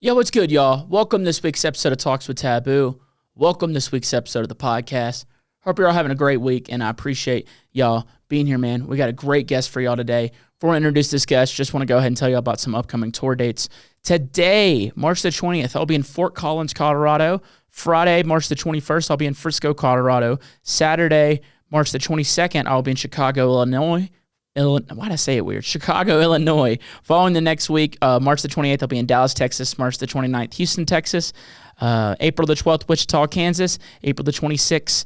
Yo, what's good, y'all? Welcome to this week's episode of Talks with TVBOO. Welcome to this week's episode of the podcast. Hope you're all having a great week, and I appreciate y'all being here, man. We got a great guest for y'all today. Before I introduce this guest, just want to go ahead and tell you about some upcoming tour dates. Today, March the 20th, I'll be in Fort Collins, Colorado. Friday, March the 21st, I'll be in Frisco, Colorado. Saturday, March the 22nd, I'll be in Chicago, Illinois. Why'd I say it weird? Chicago, Illinois. Following the next week, March the 28th, I'll be in Dallas, Texas. March the 29th, Houston, Texas. April the 12th, Wichita, Kansas. April the 26th,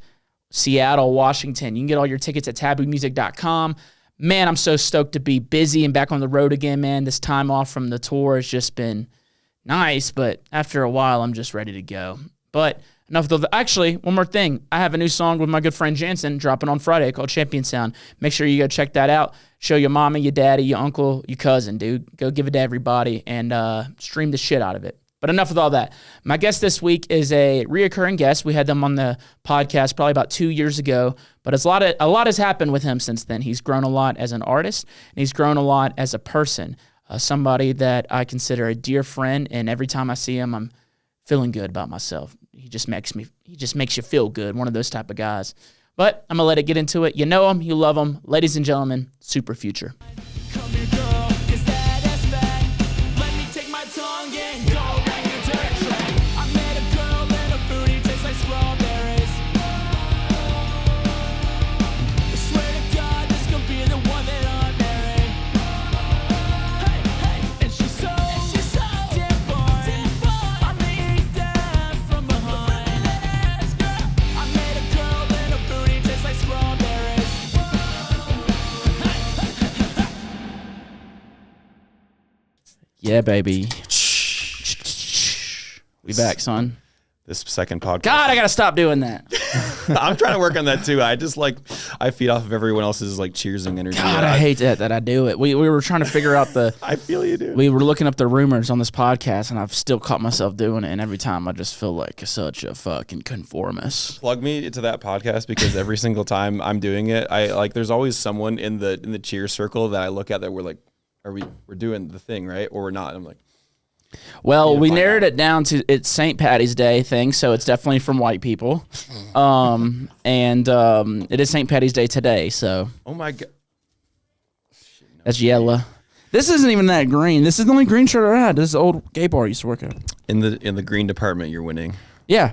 Seattle, Washington. You can get all your tickets at taboomusic.com. Man, I'm so stoked to be busy and back on the road again, man. This time off from the tour has just been nice, but after a while, I'm just ready to go. But enough of the... Actually, one more thing. I have a new song with my good friend Jansen dropping on Friday called Champion Sound. Make sure you go check that out. Show your mama, your daddy, your uncle, your cousin, dude. Go give it to everybody and stream the shit out of it. But enough with all that. My guest this week is a reoccurring guest. We had them on the podcast probably about 2 years ago, but a lot has happened with him since then. He's grown a lot as an artist, and he's grown a lot as a person. Somebody that I consider a dear friend, and every time I see him, I'm feeling good about myself. He just makes you feel good, one of those type of guys. But I'm going to let it get into it. You know him, you love him. Ladies and gentlemen, Super Future. Yeah, baby. We back, son. This second podcast. God, I got to stop doing that. I'm trying to work on that too. I feed off of everyone else's cheersing energy. God, I hate that I do it. We were trying to figure out the... I feel you do. We were looking up the rumors on this podcast, and I've still caught myself doing it, and every time I just feel like such a fucking conformist. Plug me to that podcast because every single time I'm doing it, there's always someone in the cheer circle that I look at that we're like, we're doing the thing, right? Or we're not. I'm like... Well, we narrowed it down to it's St. Patty's Day thing, so it's definitely from white people. It is St. Patty's Day today, so. Oh my God. That's yellow. This isn't even that green. This is the only green shirt I had. This is the old gay bar I used to work at. In the green department, you're winning. Yeah.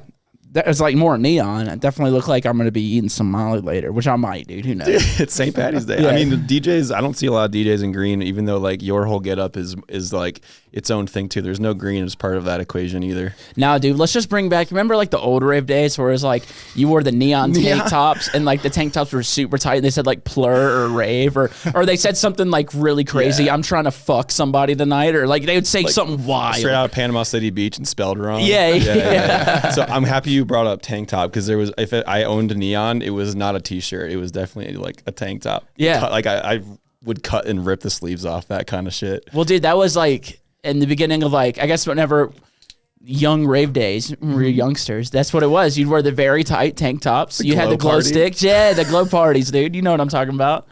It's like more neon. It definitely look like I'm going to be eating some Molly later, which I might, dude. Who knows? Dude, it's St. Patty's Day. Yeah. I mean, the DJs, I don't see a lot of DJs in green, even though your whole getup is like its own thing too. There's no green as part of that equation either. Now, dude, let's just bring back, remember the old rave days where it was like you wore the neon tank tops and the tank tops were super tight and they said plur or rave or they said something really crazy. Yeah. I'm trying to fuck somebody tonight, or they would say something wild. Straight out of Panama City Beach and spelled wrong. Yeah. So I'm happy you brought up tank top because I owned a neon, it was not a t-shirt. It was definitely a tank top. Yeah. I would cut and rip the sleeves off, that kind of shit. Well, dude, that was in the beginning of I guess whenever young rave days, when we were youngsters, that's what it was. You'd wear the very tight tank tops. You had the glow sticks. Yeah, the glow parties, dude. You know what I'm talking about.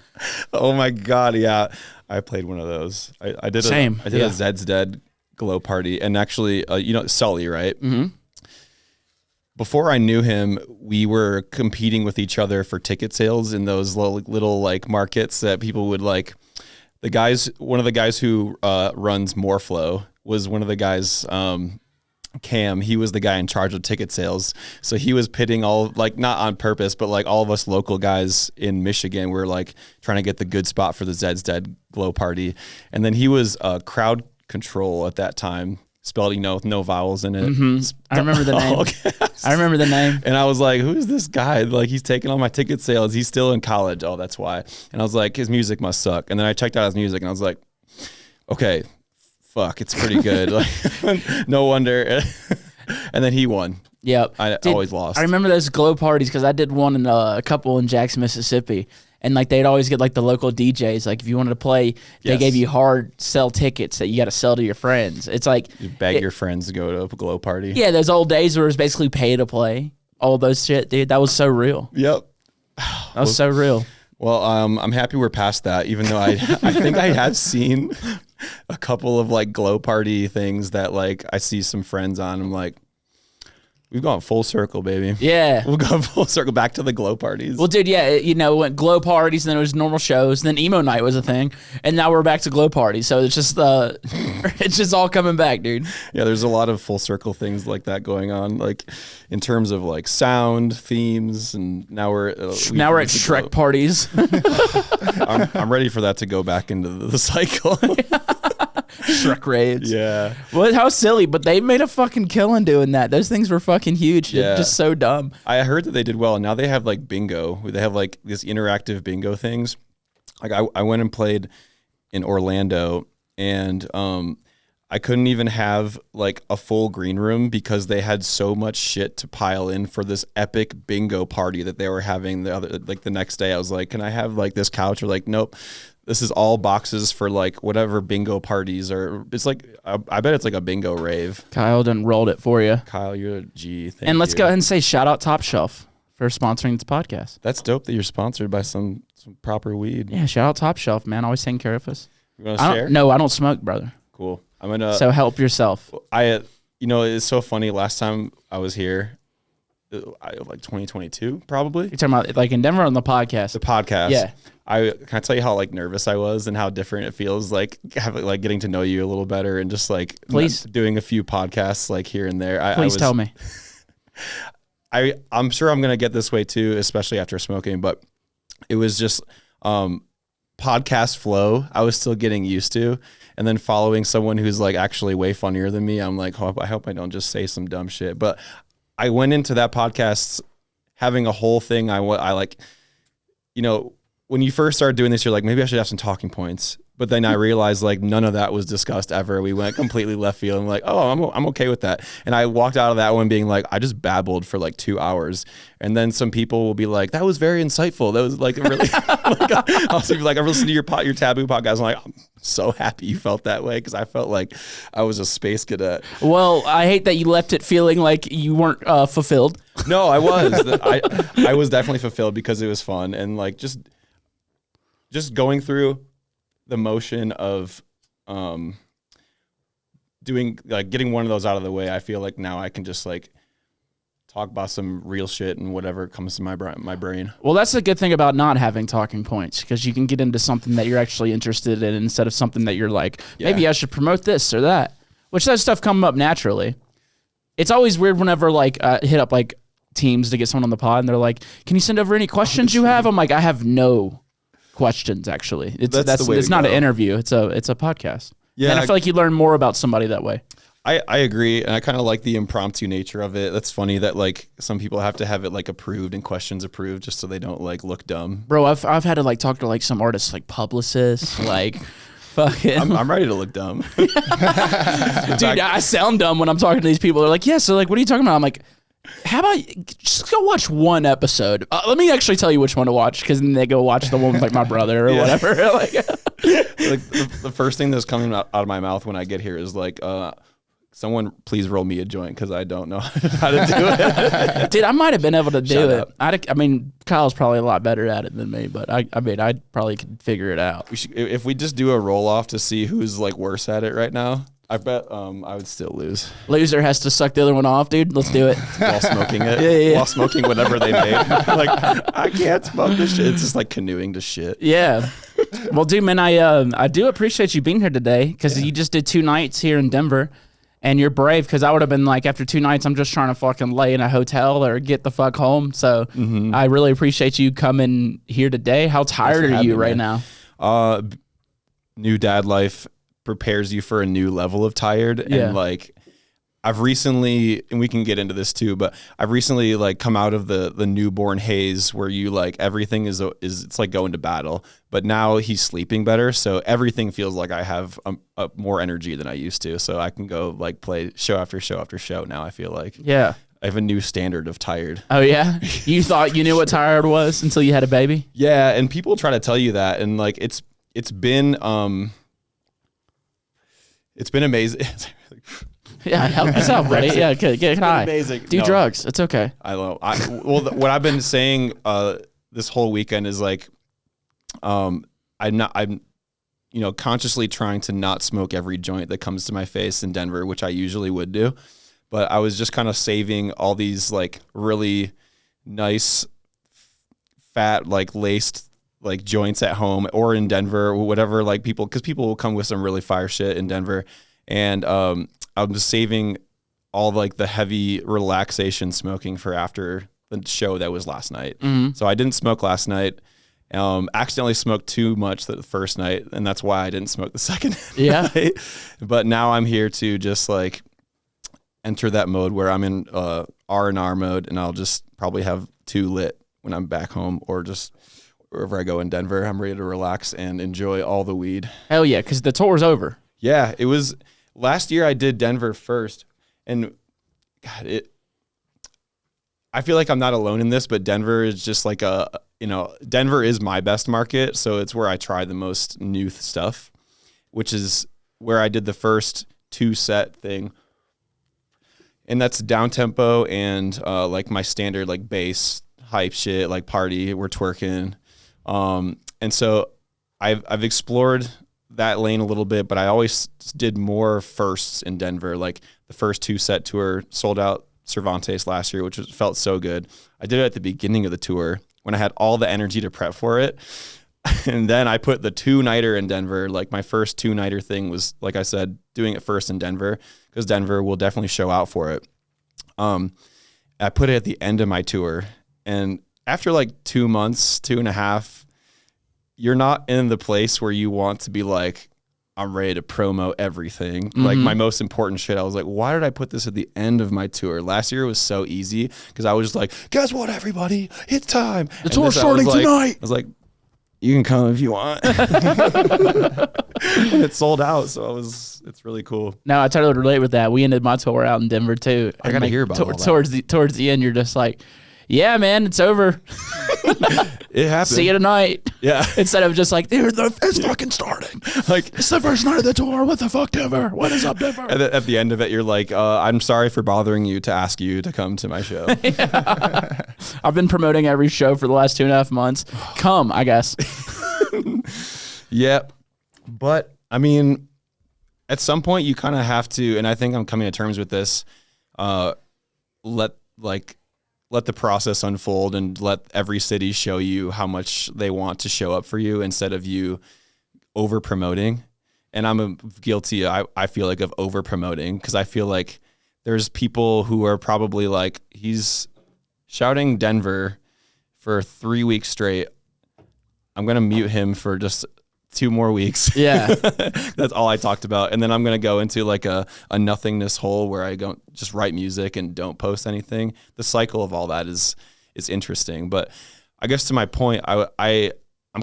Oh my God, yeah. I played one of those. I did a Zed's Dead glow party, and actually, Sully, right? Mm-hmm. Before I knew him, we were competing with each other for ticket sales in those little markets that people would the guys. One of the guys who runs Moreflow was one of the guys. Cam, he was the guy in charge of ticket sales, so he was pitting all not on purpose, but all of us local guys in Michigan were trying to get the good spot for the Zed's Dead glow party, and then he was crowd control at that time. Spelled, with no vowels in it. Mm-hmm. I remember the name. Okay. I remember the name. And I was like, who is this guy? He's taking all my ticket sales. He's still in college. Oh, that's why. And I was like, his music must suck. And then I checked out his music and I was like, okay, fuck, it's pretty good. No wonder. And then he won. Yep. I always lost. I remember those glow parties because I did one in a couple in Jackson, Mississippi. And they'd always get the local DJs. If you wanted to play, they gave you hard sell tickets that you got to sell to your friends. It's you beg your friends to go to a glow party. Yeah, those old days where it was basically pay to play. All those shit, dude. That was so real. Yep. That was so real. Well, I'm happy we're past that, even though I think I have seen a couple of like glow party things that like I see some friends on. I'm like, we've gone full circle, baby. Yeah. We've gone full circle back to the glow parties. Well, dude, yeah, you know, went glow parties, and then it was normal shows, then emo night was a thing, and now we're back to glow parties. So it's just it's just all coming back, dude. Yeah, there's a lot of full circle things like that going on, like in terms of like sound, themes, and now we're at Shrek parties. I'm ready for that to go back into the cycle. Shrek raids. Yeah. Well, how silly, but they made a fucking killing doing that. Those things were fucking huge. Yeah. Just so dumb. I heard that they did well, and now they have like bingo. They have like these interactive bingo things. Like I went and played in Orlando, and I couldn't even have like a full green room because they had so much shit to pile in for this epic bingo party that they were having the next day. I was like, can I have like this couch? Or like, nope. This is all boxes for like whatever bingo parties are. It's like, I bet it's like a bingo rave. Kyle done rolled it for you. Kyle, you're a G. Thank and let's you. go ahead and say shout out Top Shelf for sponsoring this podcast. That's dope that you're sponsored by some proper weed. Yeah, shout out Top Shelf, man. Always taking care of us. You want to share? No, I don't smoke, brother. Cool. I'm gonna. So help yourself. It's so funny. Last time I was here, like 2022, probably. You're talking about like in Denver on the podcast. The podcast. Yeah. Can I tell you how like nervous I was and how different it feels like getting to know you a little better and just like please doing a few podcasts like here and there. Please tell me. I'm sure I'm gonna get this way too, especially after smoking. But it was just podcast flow. I was still getting used to, and then following someone who's like actually way funnier than me. I'm like, I hope I don't just say some dumb shit. But I went into that podcast having a whole thing. I like, when you first start doing this, you're like, maybe I should have some talking points. But then I realized like none of that was discussed ever. We went completely left field. I'm like, oh, I'm okay with that. And I walked out of that one being like, I just babbled for like 2 hours. And then some people will be like, that was very insightful. That was like really, I'll also be like, I've listened to your TVBOO podcast. I'm like, I'm so happy you felt that way because I felt like I was a space cadet. Well, I hate that you left it feeling like you weren't fulfilled. No, I was. I was definitely fulfilled because it was fun and like just going through the motion of doing like getting one of those out of the way. I feel like now I can just like talk about some real shit and whatever comes to my brain. Well, that's the good thing about not having talking points because you can get into something that you're actually interested in instead of something that you're like, maybe I should promote this or that, which that stuff come up naturally. It's always weird whenever like hit up like teams to get someone on the pod and they're like, can you send over any questions you have? I'm like, I have no questions actually. It's not an interview. It's a podcast. Yeah. And I feel like you learn more about somebody that way. I agree. And I kind of like the impromptu nature of it. That's funny that like some people have to have it like approved and questions approved just so they don't like look dumb. Bro, I've had to like talk to like some artists, like publicists, like fucking. I'm ready to look dumb. Dude, I sound dumb when I'm talking to these people. They're like, yeah, so like, what are you talking about? I'm like, how about just go watch one episode? Let me actually tell you which one to watch because then they go watch the one with like my brother or whatever. Like the first thing that's coming out of my mouth when I get here is like, someone please roll me a joint because I don't know how to do it. Dude, I might have been able to do it. I mean, Kyle's probably a lot better at it than me, but I mean, I probably could figure it out. If we just do a roll off to see who's like worse at it right now. I bet I would still lose. Loser has to suck the other one off, dude. Let's do it. While smoking it. Yeah. While smoking whatever they made. Like, I can't smoke this shit. It's just like canoeing to shit. Yeah. Well, dude, man, I do appreciate you being here today because you just did 2 nights here in Denver. And you're brave because I would have been like, after 2 nights, I'm just trying to fucking lay in a hotel or get the fuck home. So I really appreciate you coming here today. How tired are you right now? New dad life prepares you for a new level of tired. And like I've recently, and we can get into this too, but I've recently like come out of the newborn haze where you like everything is it's like going to battle, but now he's sleeping better. So everything feels like I have more energy than I used to. So I can go like play show after show after show. Now I feel like, I have a new standard of tired. Oh yeah. You thought you knew what tired was until you had a baby? Yeah. And people try to tell you that. And like, it's been amazing. Yeah, help yourself, buddy. Yeah, get high. Amazing. Do drugs. It's okay. I know. What I've been saying this whole weekend is like, I'm consciously trying to not smoke every joint that comes to my face in Denver, which I usually would do. But I was just kind of saving all these like really nice, fat, like laced like joints at home or in Denver or whatever, like because people will come with some really fire shit in Denver. And I'm just saving all like the heavy relaxation smoking for after the show that was last night. Mm-hmm. So I didn't smoke last night. Accidentally smoked too much the first night, and that's why I didn't smoke the second night. But now I'm here to just like enter that mode where I'm in R&R mode, and I'll just probably have 2 lit when I'm back home or just wherever I go in Denver. I'm ready to relax and enjoy all the weed. Hell yeah, because the tour's over. Yeah, it was last year. I did Denver first, and God, I feel like I'm not alone in this, but Denver is just like Denver is my best market, so it's where I try the most new stuff, which is where I did the first 2-set thing. And that's down tempo and like my standard like bass hype shit, like party, we're twerking. And so I've explored that lane a little bit, but I always did more firsts in Denver. Like the first 2-set tour sold out Cervantes last year, which felt so good. I did it at the beginning of the tour when I had all the energy to prep for it. And then I put the 2-nighter in Denver. Like my first 2-nighter thing was, like I said, doing it first in Denver because Denver will definitely show out for it. I put it at the end of my tour. And after like 2 months, 2.5, you're not in the place where you want to be like, I'm ready to promo everything. Mm-hmm. Like my most important shit. I was like, why did I put this at the end of my tour? Last year it was so easy because I was just like, guess what, everybody? It's time. The tour's starting tonight. I was like, you can come if you want. And it sold out. So it's really cool. No, I totally relate with that. We ended my tour out in Denver too. I got to hear about all that. Towards the end, you're just like, yeah, man, it's over. It happened. See you tonight. Yeah. Instead of just like, it's fucking starting. Like, it's the first night of the tour. What the fuck, Denver? What is up, Denver? And at the end of it, you're like, I'm sorry for bothering you to ask you to come to my show. Yeah. I've been promoting every show for the last 2.5 months. Come, I guess. Yeah. But, I mean, at some point you kind of have to, and I think I'm coming to terms with this, let the process unfold and let every city show you how much they want to show up for you instead of you over promoting. And I'm guilty, I feel like, of over promoting because I feel like there's people who are probably like, he's shouting Denver for 3 weeks straight. I'm going to mute him for just 2 more weeks. Yeah. That's all I talked about. And then I'm going to go into like a nothingness hole where I don't just write music and don't post anything. The cycle of all that is interesting. But I guess to my point, I'm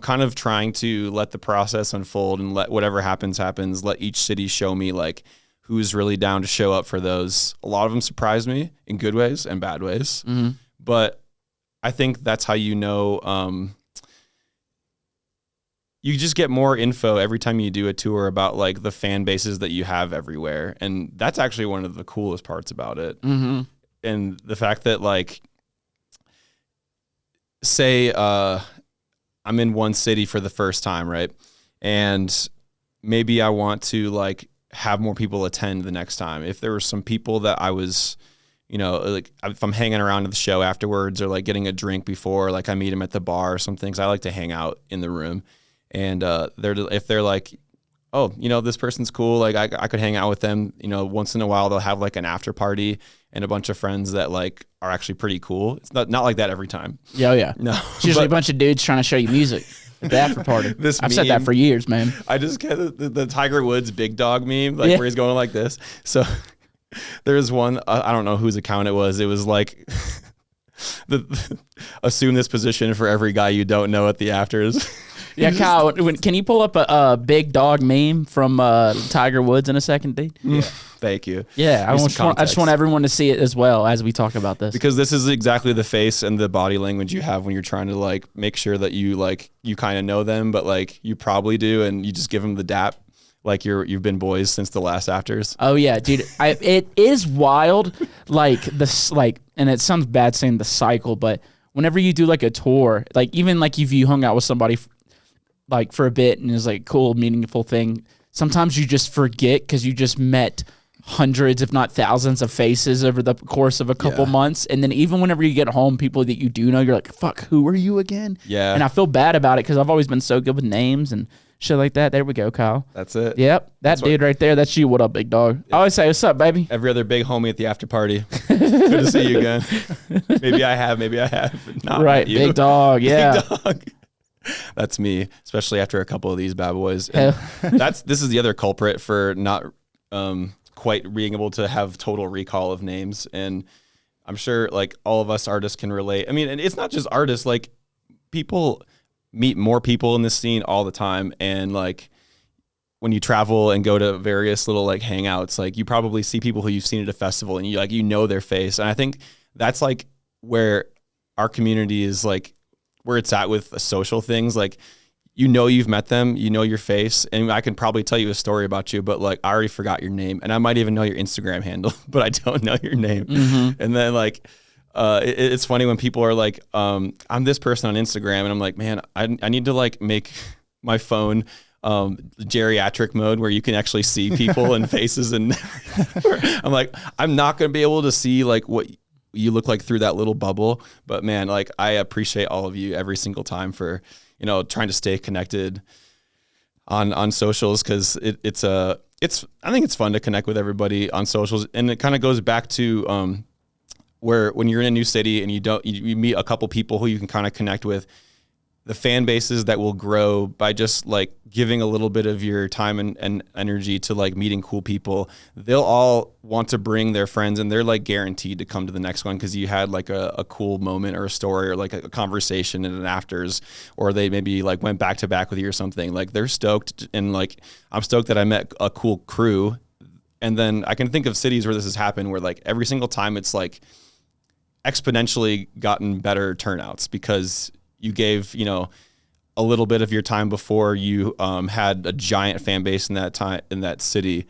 kind of trying to let the process unfold and let whatever happens. Let each city show me like who's really down to show up for those. A lot of them surprise me in good ways and bad ways. Mm-hmm. But I think that's how you know, you just get more info every time you do a tour about like the fan bases that you have everywhere. And that's actually one of the coolest parts about it. Mm-hmm. And the fact that like, say, I'm in one city for the first time, right? And maybe I want to like have more people attend the next time. If there were some people that I was, like if I'm hanging around at the show afterwards or like getting a drink before, like I meet them at the bar or some things, I like to hang out in the room. And if they're like, oh, this person's cool, like I could hang out with them, once in a while they'll have like an after party and a bunch of friends that like are actually pretty cool. It's not like that every time. Yeah, yeah. No. It's usually a bunch of dudes trying to show you music at the after party. I've said that for years, man. I just get the Tiger Woods big dog meme, like where he's going like this. So there's one, I don't know whose account it was. It was like, assume this position for every guy you don't know at the afters. Yeah, Kyle, can you pull up a big dog meme from Tiger Woods in a second, dude? Yeah. Thank you. Yeah, I just want everyone to see it as well as we talk about this. Because this is exactly the face and the body language you have when you're trying to like make sure that you kind of know them, but like you probably do, and you just give them the dap like you've been boys since the last afters. Oh yeah, dude. It is wild, like this, like, and it sounds bad saying the cycle, but whenever you do like a tour, like even like if you hung out with somebody like for a bit and it was like a cool, meaningful thing. Sometimes you just forget because you just met hundreds, if not thousands of faces over the course of a couple months. And then even whenever you get home, people that you do know, you're like, fuck, who are you again? Yeah. And I feel bad about it because I've always been so good with names and shit like that. There we go, Kyle. That's it. Yep. That's dude right there. That's you. What up, big dog? I always say, what's up, baby? Every other big homie at the after party. Good to see you again. Maybe I have. Not right. you. Big dog. Yeah. Big dog. That's me, especially after a couple of these bad boys. This is the other culprit for not quite being able to have total recall of names. And I'm sure like all of us artists can relate. I mean, and it's not just artists, like people meet more people in this scene all the time. And like when you travel and go to various little like hangouts, like you probably see people who you've seen at a festival and you know their face. And I think that's like where our community is like where it's at with social things. Like, you know, you've met them, you know your face, and I can probably tell you a story about you, but like I already forgot your name, and I might even know your Instagram handle, but I don't know your name. Mm-hmm. And then like, it's funny when people are like, I'm this person on Instagram, and I'm like, man, I need to like make my phone geriatric mode where you can actually see people and faces, and I'm like, I'm not going to be able to see like what you look like through that little bubble, but man, like I appreciate all of you every single time for, you know, trying to stay connected on socials, because I think it's fun to connect with everybody on socials, and it kind of goes back to where when you're in a new city and you meet a couple people who you can kind of connect with, the fan bases that will grow by just like giving a little bit of your time and energy to like meeting cool people. They'll all want to bring their friends, and they're like guaranteed to come to the next one because you had like a cool moment or a story or like a conversation in an afters, or they maybe like went back to back with you or something. Like they're stoked, and like I'm stoked that I met a cool crew. And then I can think of cities where this has happened where like every single time it's like exponentially gotten better turnouts because you gave, you know, a little bit of your time before you had a giant fan base in that time in that city,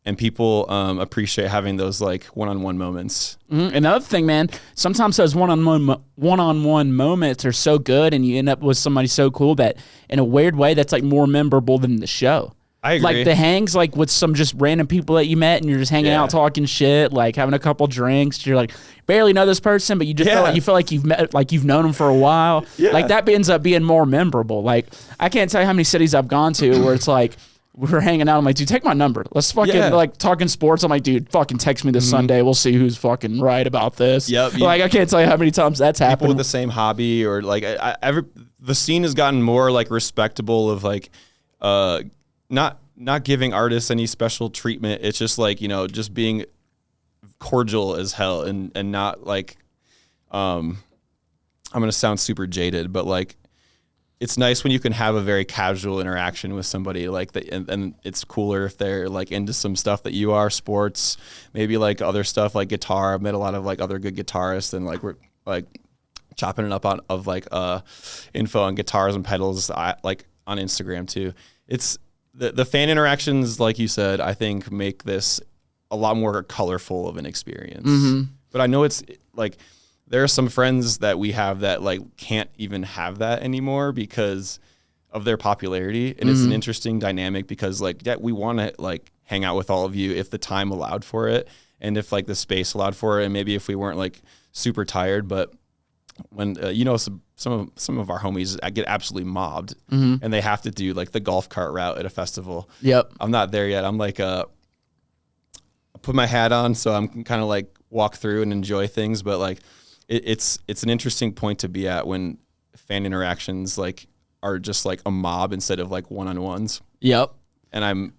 and people appreciate having those like one-on-one moments. Mm-hmm. Another thing, man, sometimes those one-on-one moments are so good, and you end up with somebody so cool that in a weird way that's like more memorable than the show. I agree. Like the hangs, like with some just random people that you met, and you're just hanging out talking shit, like having a couple drinks. You're like barely know this person, but you just feel like you've met, like you've known them for a while. Yeah. Like that ends up being more memorable. Like I can't tell you how many cities I've gone to where it's like we're hanging out. I'm like, dude, take my number. Let's fucking like talking sports. I'm like, dude, fucking text me this Sunday. We'll see who's fucking right about this. Yep. Like I can't tell you how many times that's happened. People with the same hobby, or like the scene has gotten more like respectable of like not giving artists any special treatment. It's just like, you know, just being cordial as hell and not like, I'm going to sound super jaded, but like, it's nice when you can have a very casual interaction with somebody like that. And it's cooler if they're like into some stuff that you are, sports, maybe like other stuff like guitar. I've met a lot of like other good guitarists, and like we're like chopping it up of like info on guitars and pedals like on Instagram too. It's, the fan interactions, like you said, I think make this a lot more colorful of an experience. Mm-hmm. But I know it's like there are some friends that we have that like can't even have that anymore because of their popularity. And it's an interesting dynamic because like, yeah, we want to like hang out with all of you if the time allowed for it, and if like the space allowed for it, and maybe if we weren't like super tired. But when you know, some of our homies get absolutely mobbed, and they have to do like the golf cart route at a festival. Yep. I'm not there yet. I'm like I put my hat on, so I'm kind of like walk through and enjoy things. But like it's an interesting point to be at when fan interactions like are just like a mob instead of like one-on-ones. Yep. And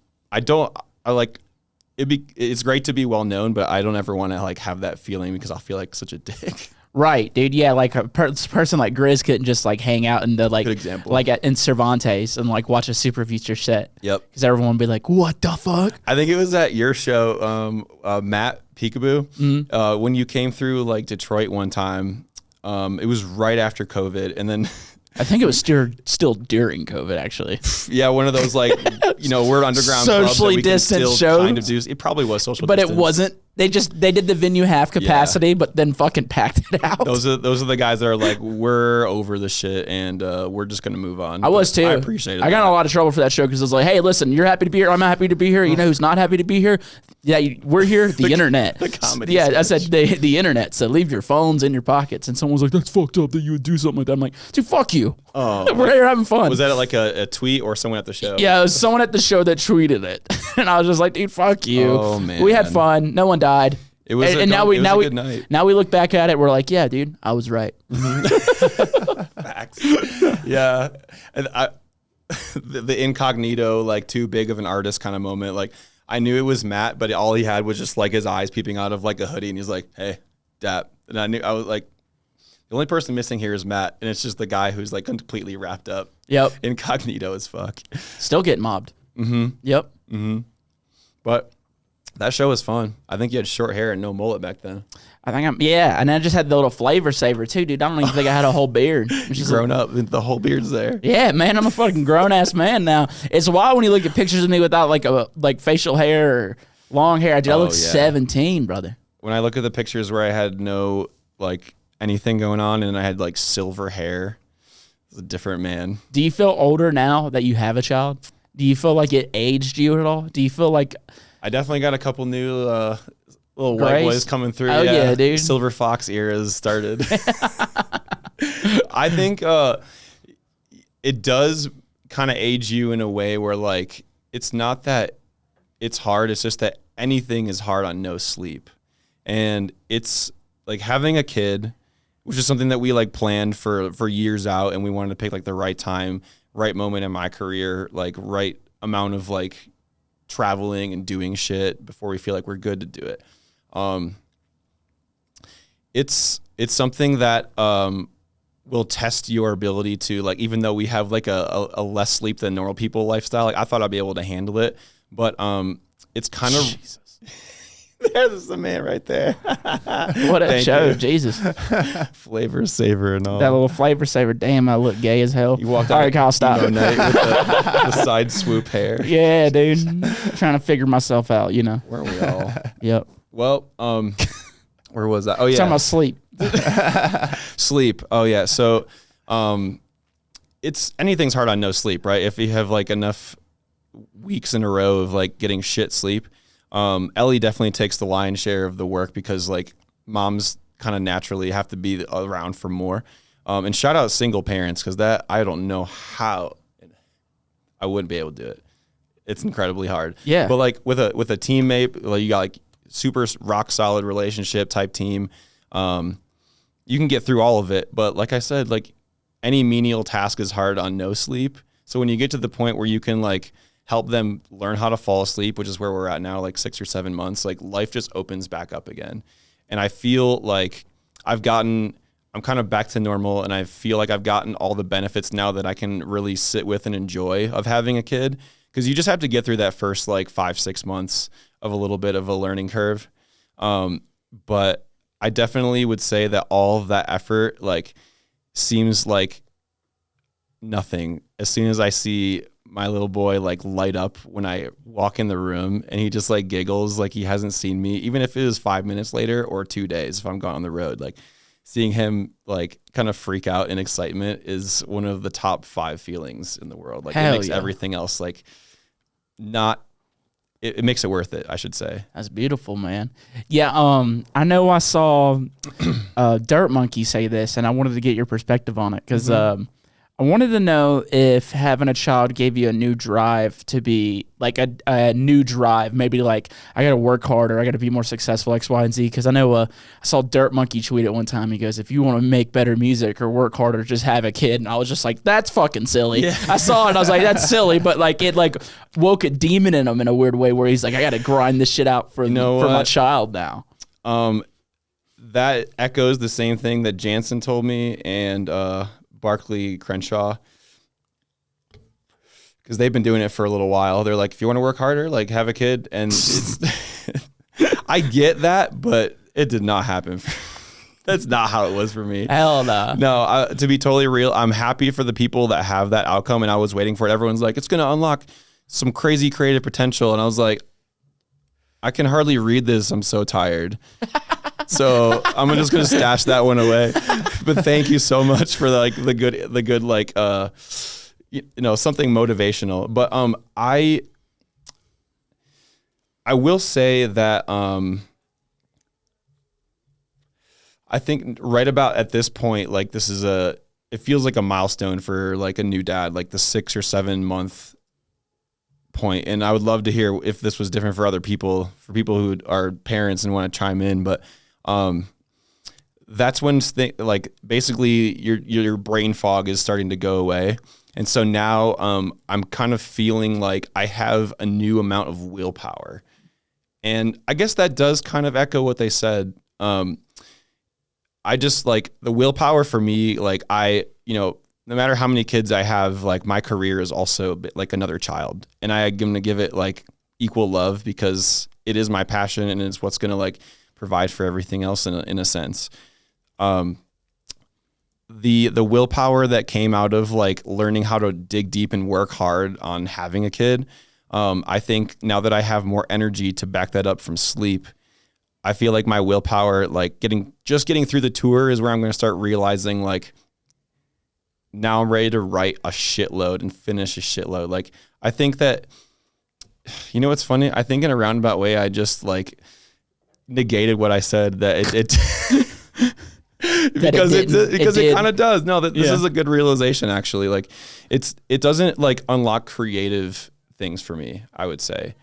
it's great to be well known, but I don't ever want to like have that feeling because I'll feel like such a dick. Right, dude. Yeah, like a person like Grizz couldn't just like hang out in the like, in Cervantes and like watch a Super Future set. Yep. Because everyone would be like, "What the fuck?" I think it was at your show, Matt TVBOO, when you came through like Detroit one time. It was right after COVID, and then I think it was still during COVID, actually. Yeah, one of those like, you know, we're underground socially clubs that we distant can still shows. kind of do. It probably was social, but distance. It wasn't They did the venue half capacity, but then fucking packed it out. Those are the guys that are like, we're over the shit and we're just gonna move on. I was too. I appreciate it. I got in a lot of trouble for that show because I was like, hey, listen, you're happy to be here. I'm happy to be here. You know who's not happy to be here? Yeah, we're here. The internet. The comedy. Yeah, I said the internet. So leave your phones in your pockets. And someone was like, that's fucked up that you would do something like that. I'm like, dude, fuck you. Oh, we're here having fun. Was that like a tweet or someone at the show? Yeah, it was someone at the show that tweeted it, and I was just like, dude, fuck you. Oh man, we had fun. No one died. It was a good night. Now we look back at it, we're like, yeah, dude, I was right. Facts. Yeah, and the incognito, like too big of an artist kind of moment. Like I knew it was Matt, but all he had was just like his eyes peeping out of like a hoodie, and he's like, "Hey, Dap," and I was like, the only person missing here is Matt, and it's just the guy who's like completely wrapped up. Yep, incognito as fuck. Still getting mobbed. Mm-hmm. Yep. Mm-hmm. But that show was fun. I think you had short hair and no mullet back then. And I just had the little flavor saver too, dude. I don't even think I had a whole beard. You've grown up, the whole beard's there. Yeah, man, I'm a fucking grown ass man now. It's wild when you look at pictures of me without like facial hair or long hair. I look 17, brother. When I look at the pictures where I had no like anything going on and I had like silver hair, I was a different man. Do you feel older now that you have a child? Do you feel like it aged you at all? Do you feel like I definitely got a couple new little white boys coming through. Oh yeah, dude. Silver Fox eras started. I think it does kind of age you in a way where like it's not that it's hard, it's just that anything is hard on no sleep. And it's like having a kid, which is something that we like planned for years out, and we wanted to pick like the right time, right moment in my career, like right amount of like traveling and doing shit before we feel like we're good to do it. It's something that will test your ability to like, even though we have like a less sleep than normal people lifestyle, like I thought I'd be able to handle it, but it's kind of Jesus. There's the man right there. What a show, Jesus. Flavor saver and all. That little flavor saver. Damn, I look gay as hell. You walked all right, Kyle, stop. With the side swoop hair. Yeah, dude. Trying to figure myself out, you know. Weren't we all? Yep. Well, where was that? Oh yeah. Talking about sleep. Sleep. Oh yeah. So, it's anything's hard on no sleep, right? If you have like enough weeks in a row of like getting shit sleep. Ellie definitely takes the lion's share of the work because like moms kind of naturally have to be around for more. And shout out single parents because that I don't know how I wouldn't be able to do it. It's incredibly hard. Yeah. But like with a teammate, like you got like super rock solid relationship type team. You can get through all of it. But like I said, like any menial task is hard on no sleep. So when you get to the point where you can like help them learn how to fall asleep, which is where we're at now, like 6 or 7 months, like life just opens back up again. And I feel like I'm kind of back to normal, and I feel like I've gotten all the benefits now that I can really sit with and enjoy of having a kid. Because you just have to get through that first like 5-6 months of a little bit of a learning curve. But I definitely would say that all of that effort like seems like nothing as soon as I see my little boy like light up when I walk in the room, and he just like giggles like he hasn't seen me, even if it was 5 minutes later or 2 days if I'm gone on the road. Like seeing him like kind of freak out in excitement is one of the top 5 feelings in the world. Like it makes everything else like not. It makes it worth it, I should say. That's beautiful, man. Yeah, I know I saw Dirt Monkey say this, and I wanted to get your perspective on it because I wanted to know if having a child gave you a new drive to be like a new drive, maybe like I got to work harder, I got to be more successful, X, Y, and Z. Because I know I saw Dirt Monkey tweet at one time. He goes, if you want to make better music or work harder, just have a kid. And I was just like, that's fucking silly. Yeah. I saw it and I was like, that's silly. But like it like woke a demon in him in a weird way where he's like, I got to grind this shit out for my child now. That echoes the same thing that Jansen told me and Barkley Crenshaw, because they've been doing it for a little while. They're like, if you want to work harder, like have a kid. And it's I get that, but it did not happen. That's not how it was for me. Hell no. No, to be totally real, I'm happy for the people that have that outcome, and I was waiting for it. Everyone's like, it's going to unlock some crazy creative potential. And I was like, I can hardly read this. I'm so tired. So I'm just gonna stash that one away. But thank you so much for the good like something motivational. But I will say that I think right about at this point, like this is it feels like a milestone for like a new dad, like the 6 or 7 month point. And I would love to hear if this was different for other people, for people who are parents and want to chime in. But that's when like basically your brain fog is starting to go away. And so now I'm kind of feeling like I have a new amount of willpower. And I guess that does kind of echo what they said. I just like the willpower for me, like no matter how many kids I have, like my career is also a bit like another child, and I'm going to give it like equal love because it is my passion and it's what's going to like provide for everything else in a sense. The willpower that came out of like learning how to dig deep and work hard on having a kid. I think now that I have more energy to back that up from sleep, I feel like my willpower, like getting through the tour is where I'm going to start realizing like now I'm ready to write a shitload and finish a shitload. Like I think that, what's funny? I think in a roundabout way, I just like negated what I said that it because it kind of does. No, this is a good realization actually. Like it doesn't like unlock creative things for me, I would say.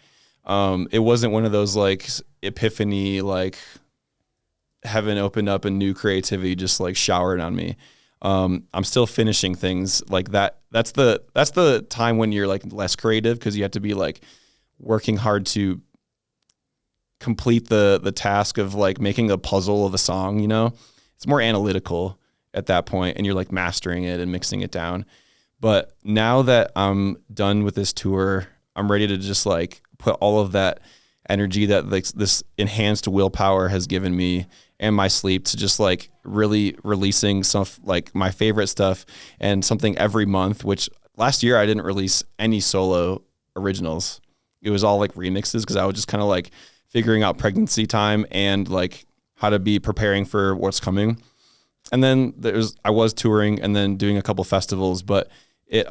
It wasn't one of those like epiphany, like heaven opened up and new creativity just like showered on me. I'm still finishing things like that. That's the time when you're like less creative because you have to be like working hard to complete the task of like making a puzzle of a song, it's more analytical at that point and you're like mastering it and mixing it down. But now that I'm done with this tour, I'm ready to just like put all of that energy that like this enhanced willpower has given me and my sleep to just like really releasing some like my favorite stuff and something every month, which last year I didn't release any solo originals. It was all like remixes because I was just kind of like figuring out pregnancy time and like how to be preparing for what's coming. And then I was touring and then doing a couple festivals, but it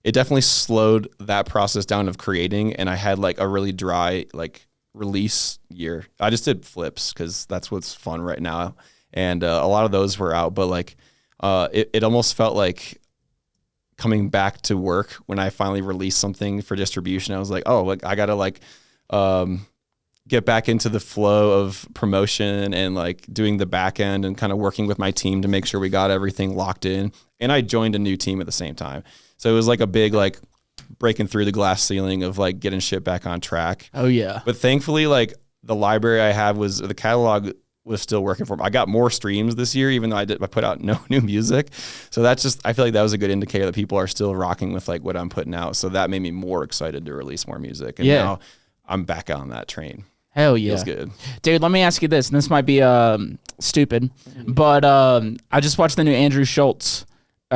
definitely slowed that process down of creating. And I had like a really dry, like release year. I just did flips because that's what's fun right now. And a lot of those were out, but like it almost felt like coming back to work when I finally released something for distribution. I was like, oh, like I got to like get back into the flow of promotion and like doing the back end and kind of working with my team to make sure we got everything locked in. And I joined a new team at the same time. So it was like a big, like breaking through the glass ceiling of like getting shit back on track. Oh yeah. But thankfully, like the library I have the catalog was still working for me. I got more streams this year, even though I put out no new music. So that's just, I feel like that was a good indicator that people are still rocking with like what I'm putting out. So that made me more excited to release more music. And now I'm back on that train. Hell yeah. Feels good. Dude, let me ask you this, and this might be stupid, but I just watched the new Andrew Schultz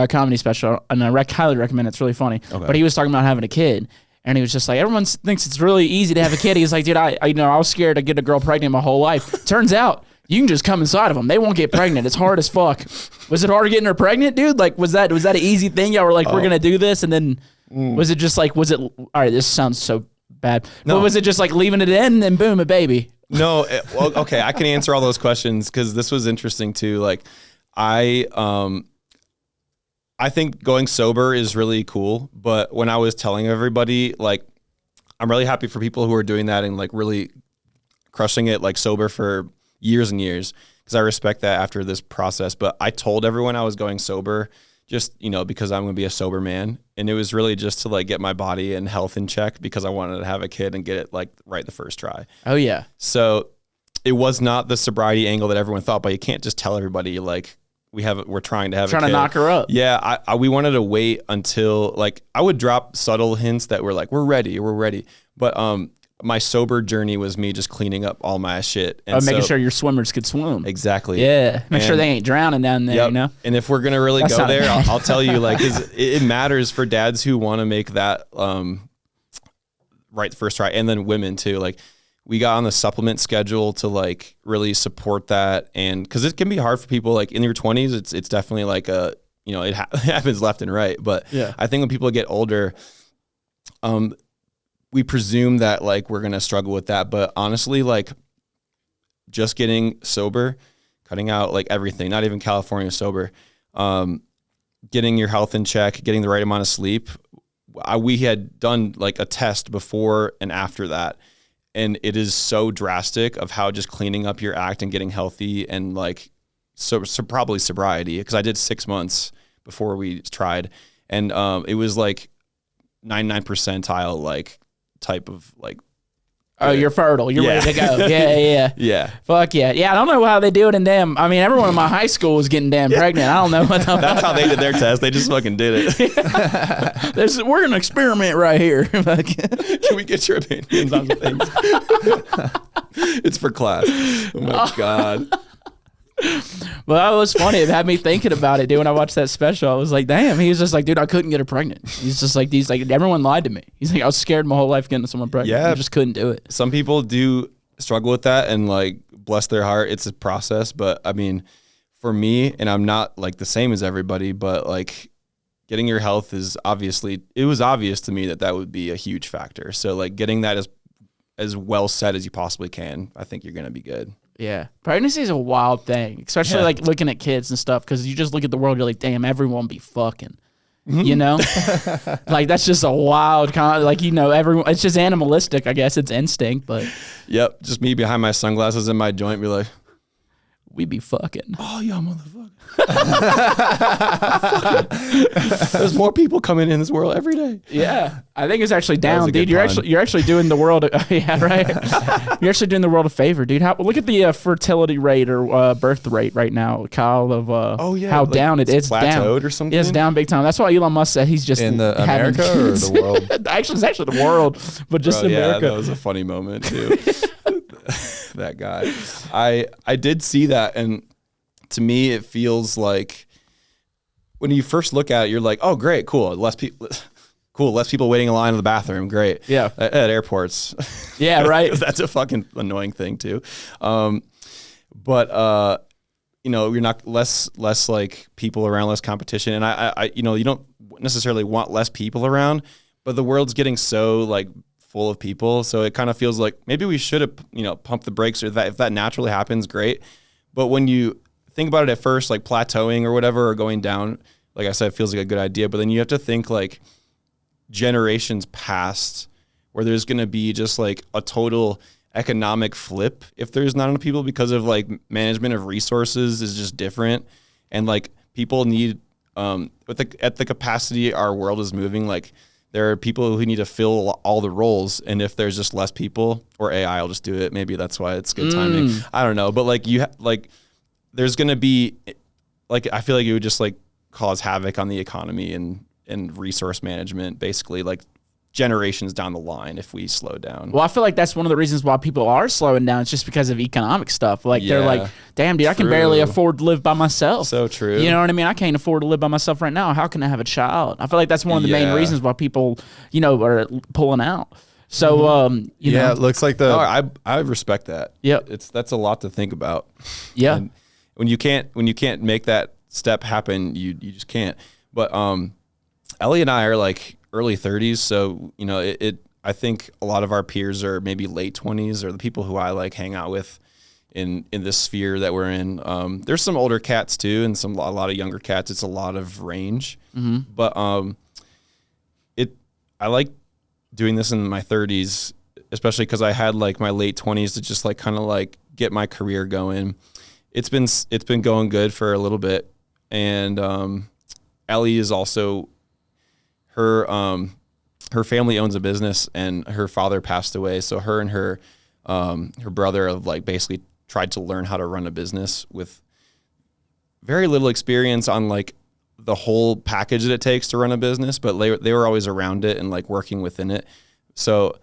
comedy special, and I highly recommend it. It's really funny. Okay. But he was talking about having a kid, and he was just like, everyone thinks it's really easy to have a kid. He's like, dude, I was scared to get a girl pregnant my whole life. Turns out you can just come inside of them. They won't get pregnant. It's hard as fuck. Was it hard getting her pregnant, dude? Like, was that an easy thing? Y'all were like, we're going to do this, and then was it just like, all right, this sounds so bad. No. But was it just like leaving it in and boom, a baby? No. Well, okay. I can answer all those questions because this was interesting too. Like I think going sober is really cool. But when I was telling everybody, like, I'm really happy for people who are doing that and like really crushing it like sober for years and years because I respect that after this process. But I told everyone I was going sober just, because I'm going to be a sober man. And it was really just to like get my body and health in check because I wanted to have a kid and get it like right the first try. Oh yeah. So it was not the sobriety angle that everyone thought, but you can't just tell everybody like we're trying to have a kid. Trying to knock her up. Yeah. We wanted to wait until like, I would drop subtle hints that were like, we're ready. But, my sober journey was me just cleaning up all my shit. And making sure your swimmers could swim. Exactly. Yeah. Make sure they ain't drowning down there, And if we're going to really go there, I'll tell you, like, it matters for dads who want to make that right the first try, and then women too. Like we got on the supplement schedule to like really support that, and because it can be hard for people like in your 20s. It's definitely like a it happens left and right, but I think when people get older, we presume that like we're gonna struggle with that, but honestly, like just getting sober, cutting out like everything, not even California sober, getting your health in check, getting the right amount of sleep. We had done like a test before and after that, and it is so drastic of how just cleaning up your act and getting healthy and like so probably sobriety, because I did 6 months before we tried, and it was like 99 percentile like type of like. Oh, you're fertile. You're ready to go. Yeah. Fuck yeah. Yeah, I don't know how they do it in them. I mean, everyone in my high school was getting damn pregnant. I don't know what that's how they did their test. They just fucking did it. We're going to experiment right here. Can we get your opinions on the things? It's for class. Oh, my God. Well, it was funny. It had me thinking about it, dude. When I watched that special, I was like, damn. He was just like, dude, I couldn't get her pregnant. He's like, everyone lied to me. He's like, I was scared my whole life getting someone pregnant. I just couldn't do it. Some people do struggle with that, and like, bless their heart, it's a process. But I mean, for me, and I'm not like the same as everybody, but like getting your health is it was obvious to me that would be a huge factor. So like getting that as well set as you possibly can, I think you're going to be good. Yeah. Pregnancy is a wild thing, especially like looking at kids and stuff, because you just look at the world, you're like, damn, everyone be fucking. You know? Like, that's just a wild kind of, like, everyone, it's just animalistic, I guess. It's instinct, but. Yep. Just me behind my sunglasses in my joint be like, we be fucking. Oh, y'all motherfucker. There's more people coming in this world every day. Yeah, I think it's actually down, dude. You're actually doing the world. Yeah, right. You're actually doing the world a favor, dude. Look at the fertility rate or birth rate right now, Kyle. Of how like down it's plateaued down or something. It's down big time. That's why Elon Musk said he's just in the America or the world. Actually, it's actually the world, but just America. Yeah, that was a funny moment too. That guy. I did see that, and to me it feels like when you first look at it, you're like, oh great, less people waiting in line in the bathroom, great. Yeah. At airports. Yeah, right. That's a fucking annoying thing too. But you're not less like people around, less competition, and I you don't necessarily want less people around, but the world's getting so like full of people, so it kind of feels like maybe we should have pumped the brakes, or that if that naturally happens, great. But when you think about it at first, like plateauing or whatever, or going down, like I said, it feels like a good idea. But then you have to think like generations past, where there's going to be just like a total economic flip if there's not enough people, because of like management of resources is just different, and like people need at the capacity our world is moving, like there are people who need to fill all the roles, and if there's just less people, or AI will just do it. Maybe that's why it's good timing. I don't know, but like there's gonna be like, I feel like it would just like cause havoc on the economy and resource management, basically like generations down the line if we slow down. Well, I feel like that's one of the reasons why people are slowing down. It's just because of economic stuff. Like they're like, damn, dude, I can barely afford to live by myself. So true. You know what I mean? I can't afford to live by myself right now. How can I have a child? I feel like that's one of the main reasons why people, are pulling out. So, it looks like I respect that. Yep. That's a lot to think about. Yeah. And when you can't make that step happen, you just can't. But Ellie and I are like early 30s, so I think a lot of our peers are maybe late 20s, or the people who I like hang out with in this sphere that we're in. There's some older cats too, and a lot of younger cats. It's a lot of range, but I like doing this in my 30s, especially because I had like my late 20s to just like kind of like get my career going. It's been going good for a little bit, and Ellie is also her family owns a business, and her father passed away, so her and her brother have like basically tried to learn how to run a business with very little experience on like the whole package that it takes to run a business, but they were always around it and like working within it. So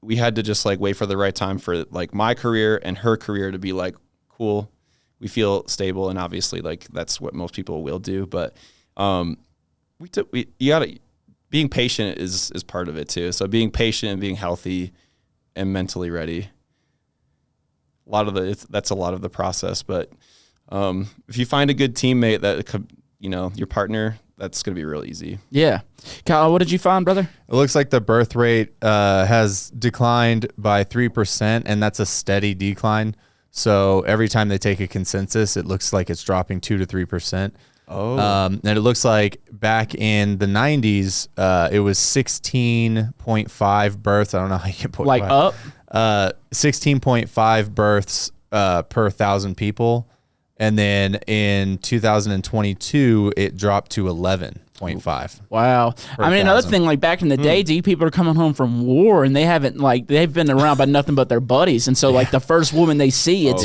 we had to just like wait for the right time for like my career and her career to be like, cool, we feel stable, and obviously like that's what most people will do, but you gotta being patient is part of it too. So being patient and being healthy and mentally ready. That's a lot of the process, but if you find a good teammate that your partner, that's going to be real easy. Yeah. Kyle, what did you find, brother? It looks like the birth rate has declined by 3%, and that's a steady decline. So every time they take a consensus, it looks like it's dropping 2 to 3%. Oh. And it looks like back in the 90s, it was 16.5 births. I don't know how you can put like up 16.5 births per 1,000 people. And then in 2022, it dropped to 11.5. Wow. I mean, another thing, like back in the day, people are coming home from war and they've been around by nothing but their buddies. And so like the first woman they see, it's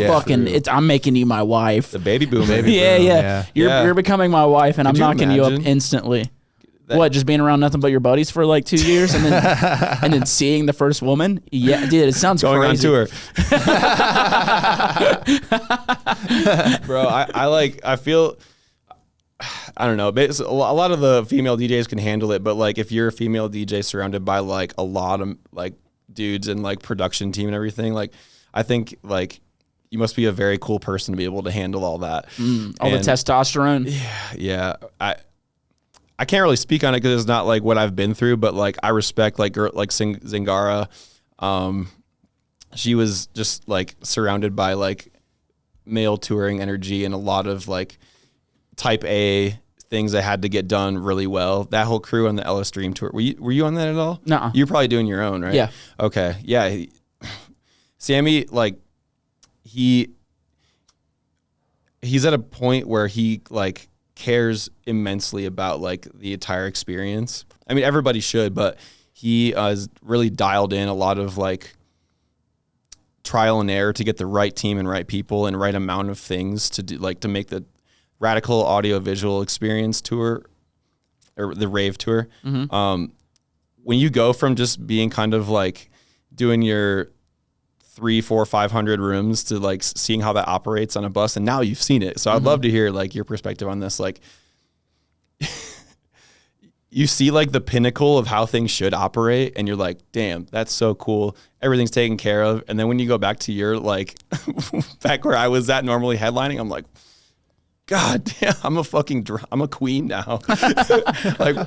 I'm making you my wife. The baby boom. Yeah. You're becoming my wife and I'm knocking you up instantly. What, just being around nothing but your buddies for like 2 years and then and then seeing the first woman? Yeah, dude, it sounds going crazy. on tour. Bro, I feel, I don't know. A lot of the female DJs can handle it, but like if you're a female DJ surrounded by like a lot of like dudes and like production team and everything, like I think like you must be a very cool person to be able to handle all that. All the testosterone. Yeah. I can't really speak on it because it's not like what I've been through, but like I respect like Zingara. She was just like surrounded by like male touring energy and a lot of like type A things that had to get done really well. That whole crew on the Ellis Dream tour. Were you on that at all? No. You're probably doing your own, right? Yeah. Okay. Yeah. Sammy, like he's at a point where he like cares immensely about like the entire experience. I mean, everybody should, but he is really dialed in a lot of like trial and error to get the right team and right people and right amount of things to do, like to make the radical audio visual experience tour or the rave tour. Mm-hmm. When you go from just being kind of like doing your 300, 400, 500 rooms to like seeing how that operates on a bus, and now you've seen it. So I'd love to hear like your perspective on this. Like you see like the pinnacle of how things should operate and you're like, damn, that's so cool. Everything's taken care of. And then when you go back to your like back where I was at normally headlining, I'm like, God damn, I'm a queen now. Like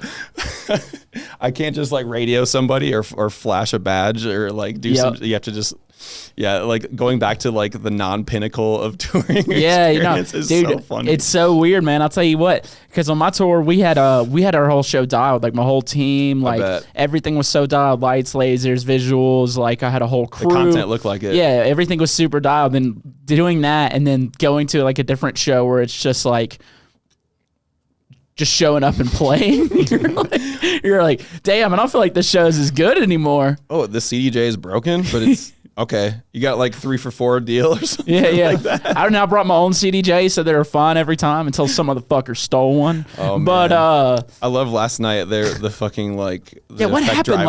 I can't just like radio somebody or flash a badge or like do some, you have to just, like going back to like the non-pinnacle of touring experience is dude, so funny. It's so weird, man. I'll tell you what, because on my tour we had our whole show dialed, like my whole team, like everything was so dialed, lights, lasers, visuals, like I had a whole crew. The content looked like it. Yeah, everything was super dialed. And doing that and then going to like a different show where it's just like just showing up and playing. you're like, damn, I don't feel like this show is as good anymore. Oh, the CDJ is broken, but it's okay. You got like 3 for $4 deal or something. Yeah. Like that. I don't know. I brought my own CDJ, so they were fun every time until some motherfucker stole one. Oh, but man. I love last night. The fucking like what happened?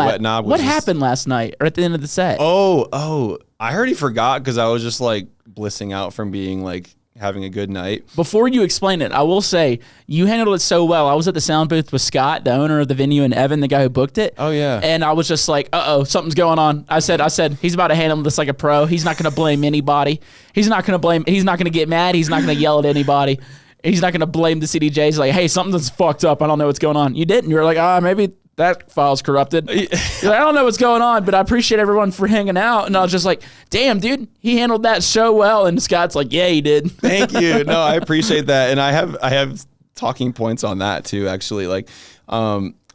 What happened last night or at the end of the set? Oh, I already forgot because I was just like blissing out from being like having a good night. Before you explain it, I will say you handled it so well. I was at the sound booth with Scott, the owner of the venue, and Evan, the guy who booked it. Oh yeah. And I was just like, something's going on. I said, he's about to handle this like a pro. He's not going to blame anybody. He's not going to get mad. He's not going to yell at anybody. He's not going to blame the CDJs. He's like, hey, something's fucked up. I don't know what's going on. You didn't. You were like, maybe that file's corrupted. You're like, I don't know what's going on, but I appreciate everyone for hanging out. And I was just like, damn, dude, he handled that so well. And Scott's like, yeah, he did. Thank you. No, I appreciate that. And I have talking points on that too, actually. Like,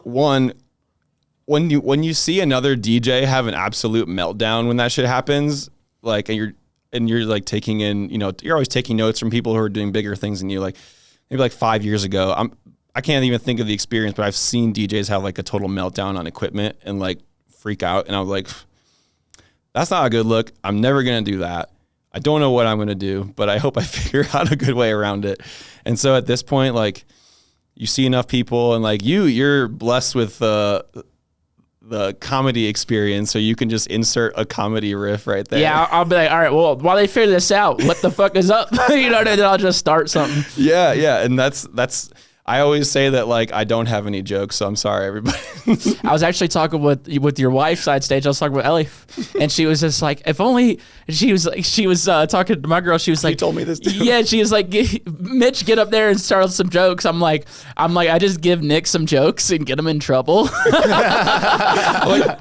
one, when you see another DJ have an absolute meltdown when that shit happens, like, and you're like taking in, you're always taking notes from people who are doing bigger things than you. Like maybe like 5 years ago, I can't even think of the experience, but I've seen DJs have like a total meltdown on equipment and like freak out. And I was like, that's not a good look. I'm never going to do that. I don't know what I'm going to do, but I hope I figure out a good way around it. And so at this point, like you see enough people and like you're blessed with the comedy experience, so you can just insert a comedy riff right there. Yeah, I'll be like, all right, well, while they figure this out, what the fuck is up? Then I'll just start something. Yeah, and that's I always say that like I don't have any jokes, so I'm sorry, everybody. I was actually talking with your wife side stage. I was talking with Ellie, and she was just like, if only she was talking to my girl. She was like, you told me this too. Yeah, she was like, Mitch, get up there and start some jokes. I'm like, I just give Nick some jokes and get him in trouble. Like,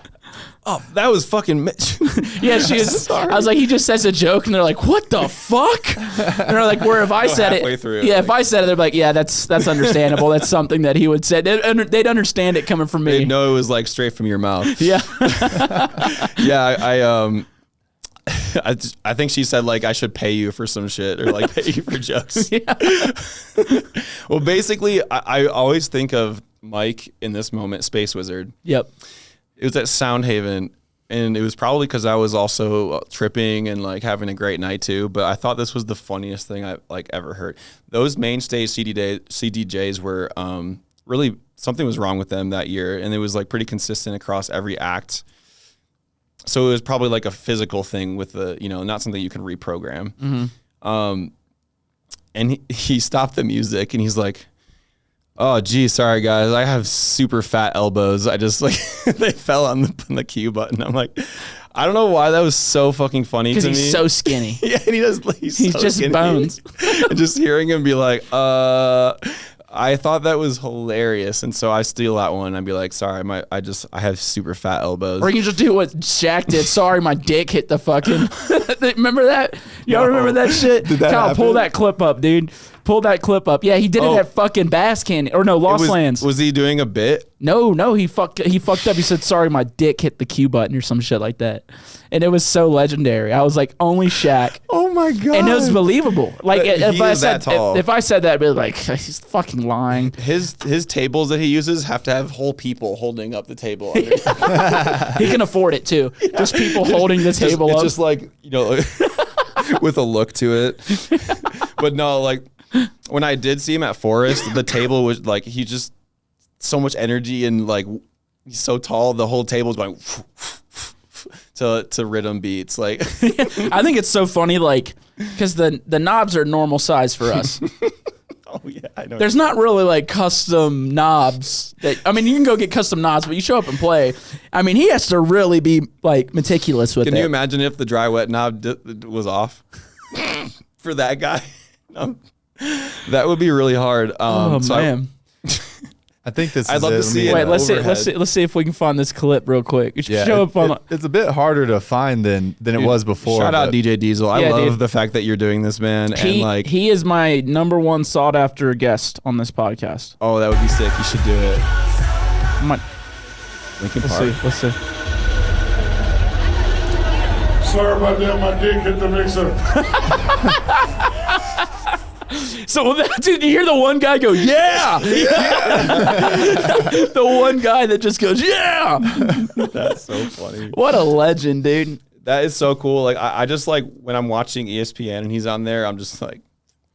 oh, that was fucking Mitch. Yeah, she was. I was like, he just says a joke, and they're like, what the fuck? And they're like, where if I said it? Yeah, if I said it, they're like, yeah, that's understandable. That's something that he would say. They'd understand it coming from me. They'd know it was like straight from your mouth. Yeah. Yeah, I think she said like I should pay you for some shit or like pay you for jokes. Yeah. Well, basically, I always think of Mike in this moment, Space Wizard. Yep. It was at Soundhaven, and it was probably because I was also tripping and like having a great night too. But I thought this was the funniest thing I like ever heard. Those mainstay CDJs were really something was wrong with them that year, and it was like pretty consistent across every act. So it was probably like a physical thing with the not something you can reprogram. Mm-hmm. And he stopped the music and he's like, oh, gee, sorry, guys. I have super fat elbows. I just like, they fell on the cue button. I'm like, I don't know why that was so fucking funny to me. Because he's so skinny. Yeah, and he's so just skinny. Bones. And just hearing him be like, I thought that was hilarious. And so I steal that one. I'd be like, sorry, I have super fat elbows. Or you can just do what Shaq did. Sorry, my dick hit the fucking. Remember that? Y'all remember that shit? Did that happen? Pull that clip up, dude. Pull that clip up. Yeah, he did it at fucking Bass Canyon. Or no, Lost Lands. Was he doing a bit? No, he fucked up. He said, sorry, my dick hit the cue button or some shit like that. And it was so legendary. I was like, only Shaq. Oh my God. And it was believable. Like if I said that, I'd be like, he's fucking lying. His tables that he uses have to have whole people holding up the table. He can afford it too. Yeah. Just people holding the table up. It's just like, with a look to it. But no, like when I did see him at Forest, the table was like, he just so much energy and like he's so tall. The whole table is going to rhythm beats. Like I think it's so funny, like because the knobs are normal size for us. Oh yeah, I know. There's not really like custom knobs that you can go get custom knobs, but you show up and play. I mean, he has to really be like meticulous with it. Can you imagine if the dry wet knob was off for that guy? That would be really hard. Man. I think this. I'd love to see it. Wait, let's see if we can find this clip real quick. It should show up on. It's a bit harder to find than it was before. Shout out DJ Diesel. I love the fact that you're doing this, man. He is my #1 sought after guest on this podcast. Oh, that would be sick. You should do it. Lincoln Park. Let's see. Sorry about that. My dick hit the mixer. So did you hear the one guy go, yeah? The one guy that just goes, yeah. That's so funny. What a legend, dude. That is so cool. Like I just like when I'm watching ESPN and he's on there, I'm just like,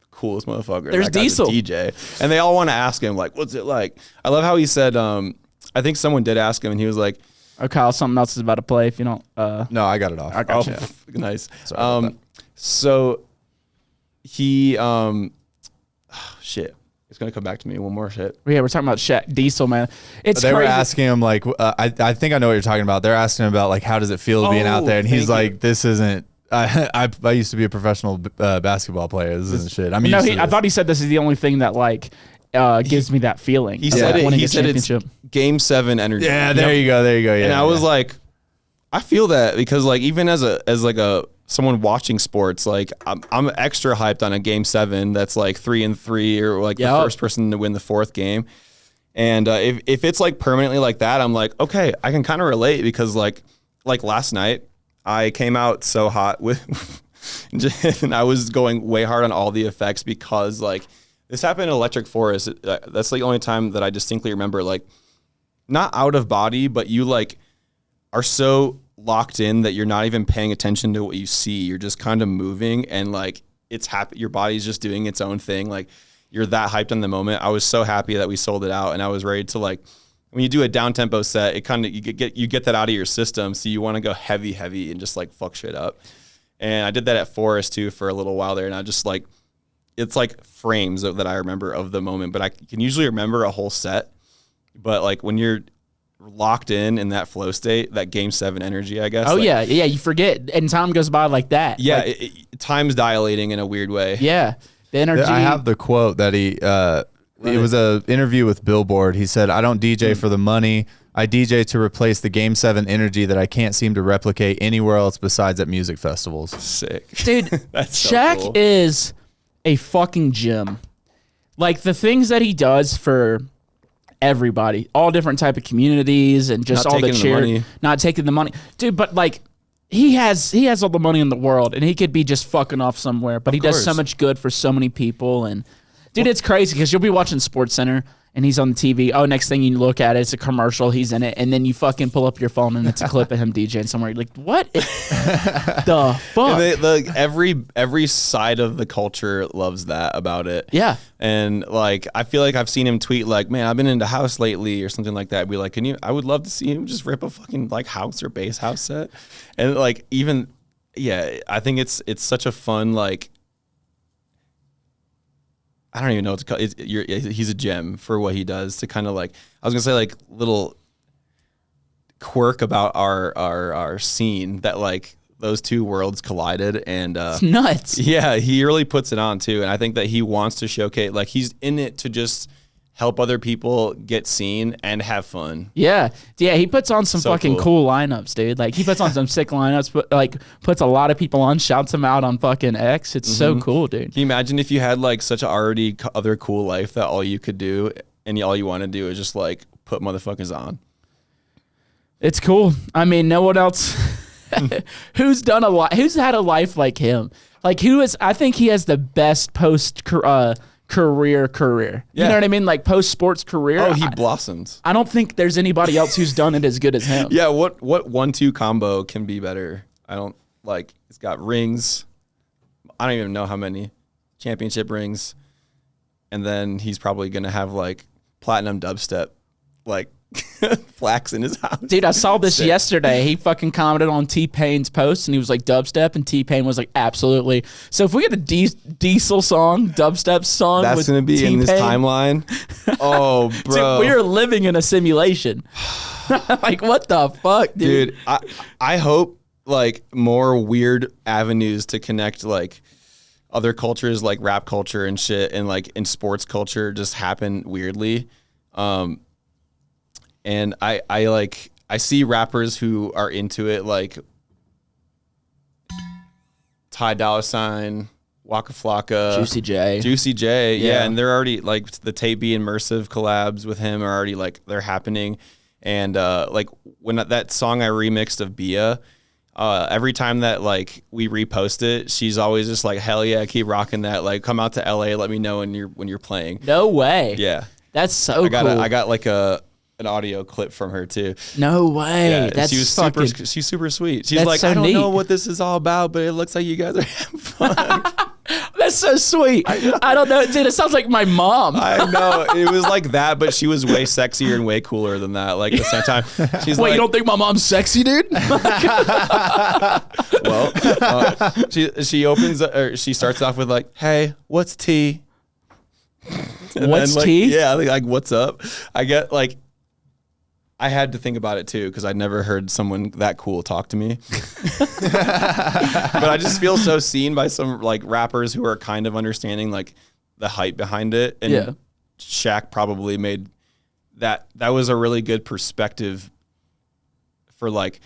coolest motherfucker. There's Diesel. DJ. And they all want to ask him, like, what's it like? I love how he said, I think someone did ask him and he was like, oh, Kyle, something else is about to play if you don't. No, I got it off. I got you. Nice. Sorry so he, shit. It's going to come back to me. One more shit. Yeah, we're talking about Shaq Diesel, man. It's they crazy. Were asking him, like, I think I know what you're talking about. They're asking him about, like, how does it feel being out there? And he's like, this isn't. I used to be a professional basketball player. This isn't shit. I thought he said this is the only thing that, like, gives me that feeling. He said it's Game 7 energy. Yeah, there you go. Yeah, and I was like, I feel that because, like, even as someone watching sports, like I'm extra hyped on a Game 7 that's like 3-3 or like the first person to win the fourth game. And if it's like permanently like that, I'm like, okay, I can kind of relate because like last night I came out so hot with and I was going way hard on all the effects because like this happened in Electric Forest. That's the only time that I distinctly remember, like not out of body, but you like are so locked in that you're not even paying attention to what you see. You're just kind of moving and like it's happy. Your body's just doing its own thing. Like you're that hyped in the moment. I was so happy that we sold it out and I was ready to like, when you do a down tempo set, it kind of, you get that out of your system. So you want to go heavy and just like fuck shit up. And I did that at Forest too for a little while there. And I just like, it's like frames that I remember of the moment, but I can usually remember a whole set. But like when you're locked in that flow state, that Game 7 energy, I guess. Oh, yeah. You forget, and time goes by like that. Yeah, like, time's dilating in a weird way. Yeah. The energy. I have the quote that he, it was an interview with Billboard. He said, "I don't DJ for the money. I DJ to replace the Game 7 energy that I can't seem to replicate anywhere else besides at music festivals." Sick. Dude, Shaq cool. is a fucking gem. Like, the things that he does for everybody, all different type of communities, and just Not all the taking the charity, money. not taking the money. Dude, but like, he has all the money in the world, and he could be just fucking off somewhere, but he does so much good for so many people. And dude, it's crazy because you'll be watching SportsCenter and he's on the TV. Oh, next thing you look at it, it's a commercial. He's in it, and then you fucking pull up your phone and it's a clip of him DJing somewhere. You're like, what the fuck? And every side of the culture loves that about it. Yeah. And like, I feel like I've seen him tweet like, "Man, I've been into house lately," or something like that. I'd be like, I would love to see him just rip a fucking like house or bass house set. And like, even, yeah, I think it's such a fun, like, I don't even know what to call it. He's a gem for what he does to kind of like, I was gonna say like little quirk about our scene that like those two worlds collided, and It's nuts. yeah, he really puts it on too. And I think that he wants to showcase, like, he's in it to just help other people get seen and have fun. Yeah. He puts on some So fucking cool lineups, dude. Like, he puts on some sick lineups, but like puts a lot of people on, shouts them out on fucking X. It's so cool, dude. Can you imagine if you had like such an already other cool life that all you could do and all you want to do is just like put motherfuckers on? It's cool. I mean, no one else who's had a life like him. Like, I think he has the best post career. You know what I mean? Like, post sports career. Oh, he blossomed. I don't think there's anybody else who's done it as good as him. Yeah, what 1-2 combo can be better? I don't like. He's got rings. I don't even know how many championship rings, and then he's probably gonna have like platinum dubstep, like flax in his house. Dude, I saw this yesterday. He fucking commented on T-Pain's post, and he was like, dubstep, and T-Pain was like, absolutely. So if we get a Diesel song, dubstep song, that's going to be T-Pain, in this timeline. Oh, bro. Dude, we are living in a simulation. Like, what the fuck, dude? Dude, I hope like more weird avenues to connect like other cultures, like rap culture and shit, and like in sports culture just happen weirdly. And I see rappers who are into it, like Ty Dolla $ign, Waka Flocka, Juicy J. Yeah, and they're already like the Tate B immersive collabs with him are already like they're happening. And like when that song I remixed of Bia, every time that like we repost it, she's always just like, hell yeah, keep rocking that. Like, come out to LA, let me know when you're playing. No way. Yeah. That's so cool. I got like an audio clip from her too. No way. Yeah, That's she's super sweet. She's like, so I don't neat. know what this is all about, but it looks like you guys are having fun. That's so sweet. I don't know, dude. It sounds like my mom. I know. It was like that, but she was way sexier and way cooler than that. Like at the same time, she's Wait, like, you don't think my mom's sexy, dude? well, she opens or she starts off with like, hey, what's tea? And What's then, like, tea? Yeah, like what's up? I get like, I had to think about it too because I'd never heard someone that cool talk to me. But I just feel so seen by some like rappers who are kind of understanding like the hype behind it. And Yeah. Shaq probably made that was a really good perspective for like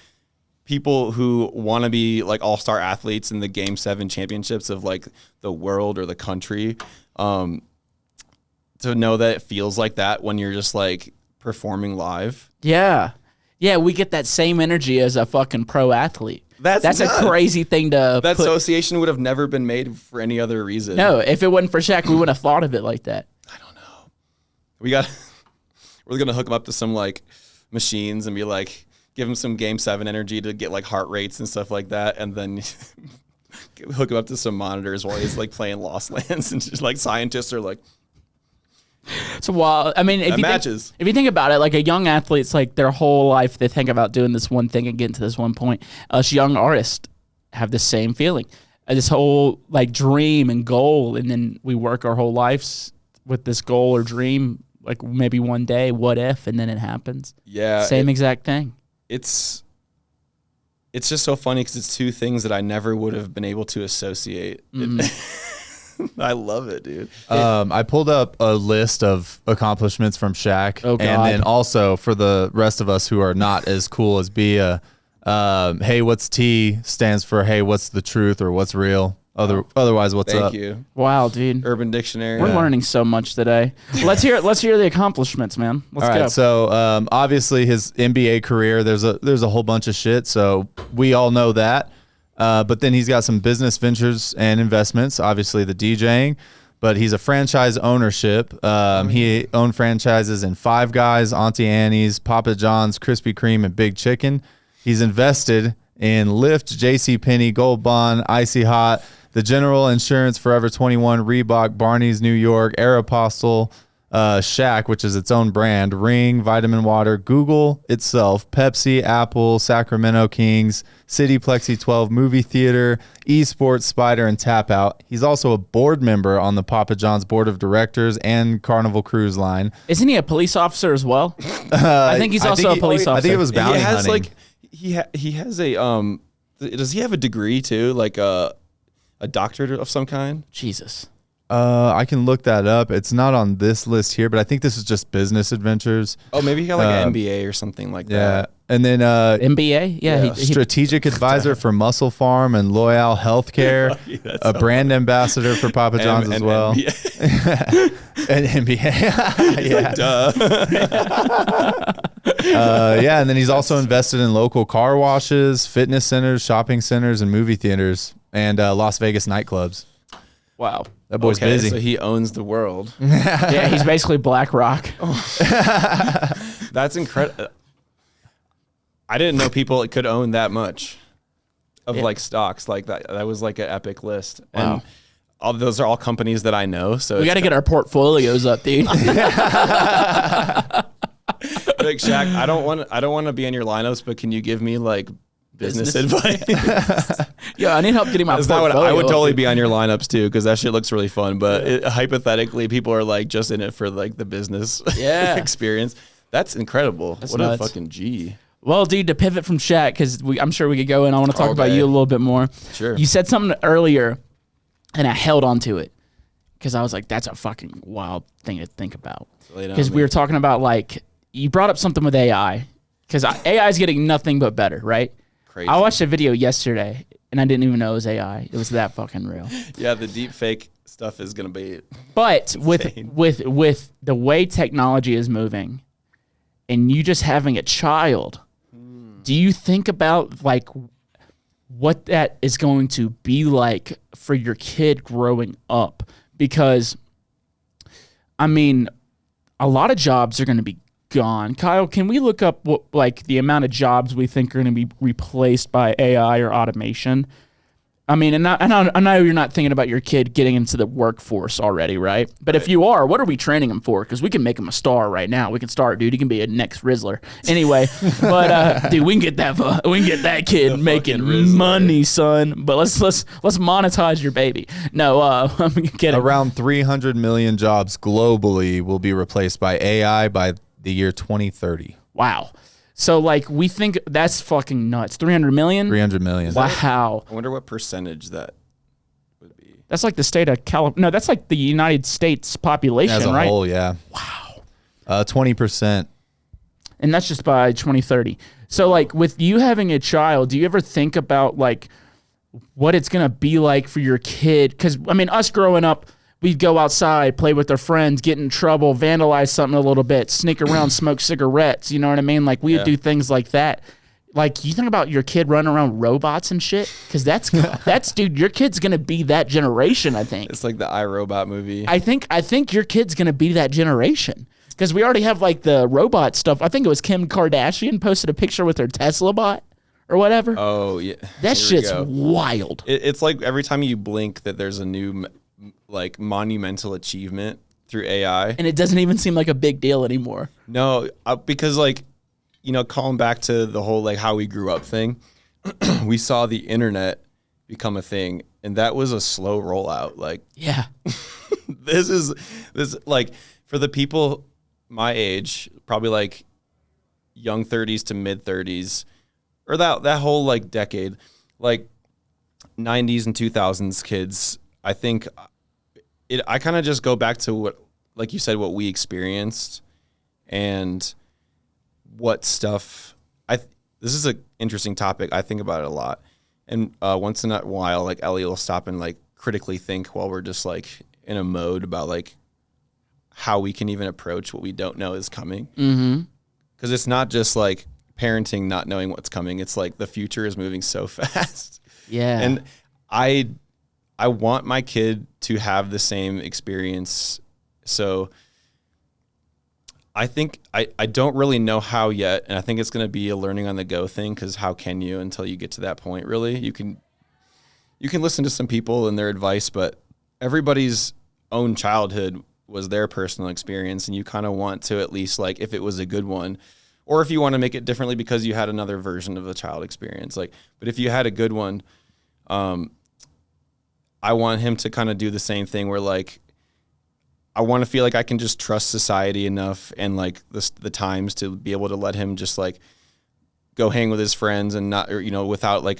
people who want to be like all-star athletes in the Game 7 championships of like the world or the country. To know that it feels like that when you're just like performing live. Yeah. Yeah, we get that same energy as a fucking pro athlete. That's nuts. a crazy thing to That put. association would have never been made for any other reason. No, if it wasn't for Shaq, we wouldn't have thought of it like that. I don't know. We're going to hook him up to some like machines and be like, give him some Game 7 energy to get like heart rates and stuff like that. And then hook him up to some monitors while he's like playing Lost Lands and just like scientists are like, So while I mean, if you think about it, like a young athlete's like their whole life they think about doing this one thing and getting to this one point. Us young artists have the same feeling. this whole like dream and goal, and then we work our whole lives with this goal or dream, like maybe one day, what if, and then it happens. Yeah. Same exact thing. It's just so funny because it's two things that I never would have been able to associate. I love it, dude. I pulled up a list of accomplishments from Shaq. Oh, God. And then also for the rest of us who are not as cool as Bia, hey, what's T stands for hey, what's the truth or what's real? Otherwise, what's up? Thank you. Wow, dude. Urban Dictionary. We're learning so much today. Let's hear the accomplishments, man. Let's go. All right, so obviously his NBA career, there's a whole bunch of shit, so we all know that. But then he's got some business ventures and investments, obviously the DJing, but he's a franchise ownership. He owned franchises in Five Guys, Auntie Annie's, Papa John's, Krispy Kreme, and Big Chicken. He's invested in Lyft, JCPenney, Gold Bond, Icy Hot, The General Insurance, Forever 21, Reebok, Barney's New York, Aeropostale, Shaq, which is its own brand, Ring, Vitamin Water, Google itself, Pepsi, Apple, Sacramento Kings, City Plexi 12, Movie Theater, Esports, Spider, and Tap Out. He's also a board member on the Papa John's board of directors and Carnival Cruise Line. Isn't he a police officer as well? I think he's also a police officer. I think it was bounty hunting. Like he has a does he have a degree too, like a doctorate of some kind? Jesus. I can look that up. It's not on this list here, but I think this is just business adventures. Oh, maybe he got like an MBA or something like that. Yeah. And then MBA? Yeah. strategic advisor for Muscle Farm and Loyal Healthcare, a brand ambassador for Papa John's as well. And NBA. Yeah, and then he's also invested in local car washes, fitness centers, shopping centers, and movie theaters, and Las Vegas nightclubs. Wow. That boy's busy. So he owns the world. Yeah, he's basically BlackRock. That's incredible. I didn't know people could own that much of like stocks like that. That was like an epic list. Wow. And all those are all companies that I know. So We got to get our portfolios up, dude. Big Shaq, I don't want to be in your lineups, but can you give me like business advice? Yeah, I need help getting my portfolio. I would totally be on your lineups too, because that shit looks really fun. But hypothetically, people are like just in it for like the business experience. That's incredible. That's what nuts. a fucking G. Well, dude, to pivot from Shaq, because I'm sure we could go in. I want to talk about you a little bit more. Sure. You said something earlier, and I held on to it because I was like, that's a fucking wild thing to think about. Because we were talking about, like, you brought up something with AI, because AI is getting nothing but better, right? Crazy. I watched a video yesterday, and I didn't even know it was AI. It was that fucking real. Yeah, the deep fake stuff is going to be But with the way technology is moving, and you just having a child, do you think about like what that is going to be like for your kid growing up? Because, I mean, a lot of jobs are going to be gone. Kyle, can we look up what like the amount of jobs we think are going to be replaced by AI or automation? I mean, and I know you're not thinking about your kid getting into the workforce already, right? But if you are, what are we training him for? Because we can make him a star right now. We can start, dude. He can be a next Rizzler. Anyway, but dude, we can get that kid making money, son. But let's monetize your baby. No, I'm kidding. Around 300 million jobs globally will be replaced by AI by the year 2030. Wow. So, like, we think that's fucking nuts. 300 million? 300 million. Wow. I wonder what percentage that would be. That's like the state of California. No, that's like the United States population, As a right? whole, yeah. Wow. 20%. And that's just by 2030. So, like, with you having a child, do you ever think about, like, what it's going to be like for your kid? Because, I mean, us growing up, we'd go outside, play with our friends, get in trouble, vandalize something a little bit, sneak around, smoke cigarettes. You know what I mean? Like, we would do things like that. Like, you think about your kid running around robots and shit? Because that's, dude, your kid's going to be that generation, I think. It's like the iRobot movie. I think your kid's going to be that generation. Because we already have, like, the robot stuff. I think it was Kim Kardashian posted a picture with her Tesla bot or whatever. Oh, yeah. That shit's wild. It's like every time you blink that there's a new like monumental achievement through AI. And it doesn't even seem like a big deal anymore. No, because like, you know, calling back to the whole like how we grew up thing, we saw the internet become a thing And that was a slow rollout. Like, yeah, this like for the people my age, probably like young 30s to mid 30s, or that whole like decade, like 90s and 2000s kids. I think I kind of just go back to what, like you said, what we experienced and what stuff. This is an interesting topic. I think about it a lot. And once in a while, like Ellie will stop and like critically think while we're just like in a mode about like how we can even approach what we don't know is coming. Mm-hmm. Because it's not just like parenting not knowing what's coming. It's like the future is moving so fast. Yeah. And I want my kid to have the same experience. So I think I don't really know how yet, and I think it's going to be a learning on the go thing, because how can you until you get to that point, really? You can listen to some people and their advice, but everybody's own childhood was their personal experience, and you kind of want to at least, like, if it was a good one, or if you want to make it differently because you had another version of the child experience, like, but if you had a good one, I want him to kind of do the same thing where, like, I want to feel like I can just trust society enough and like the times to be able to let him just like go hang with his friends and not, or, you know, without like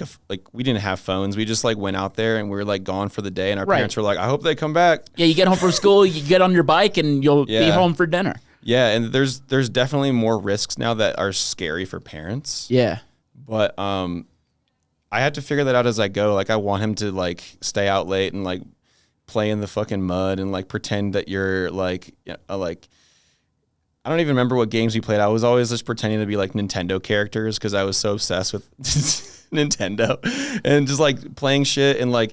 we didn't have phones. We just like went out there and we were like gone for the day, and our parents were like, I hope they come back. Yeah. You get home from school, you get on your bike and you'll be home for dinner. Yeah. And there's definitely more risks now that are scary for parents. Yeah. But, I had to figure that out as I go. Like, I want him to like stay out late and like play in the fucking mud and like pretend that you're like, like, I don't even remember what games we played. I was always just pretending to be like Nintendo characters because I was so obsessed with Nintendo, and just like playing shit and like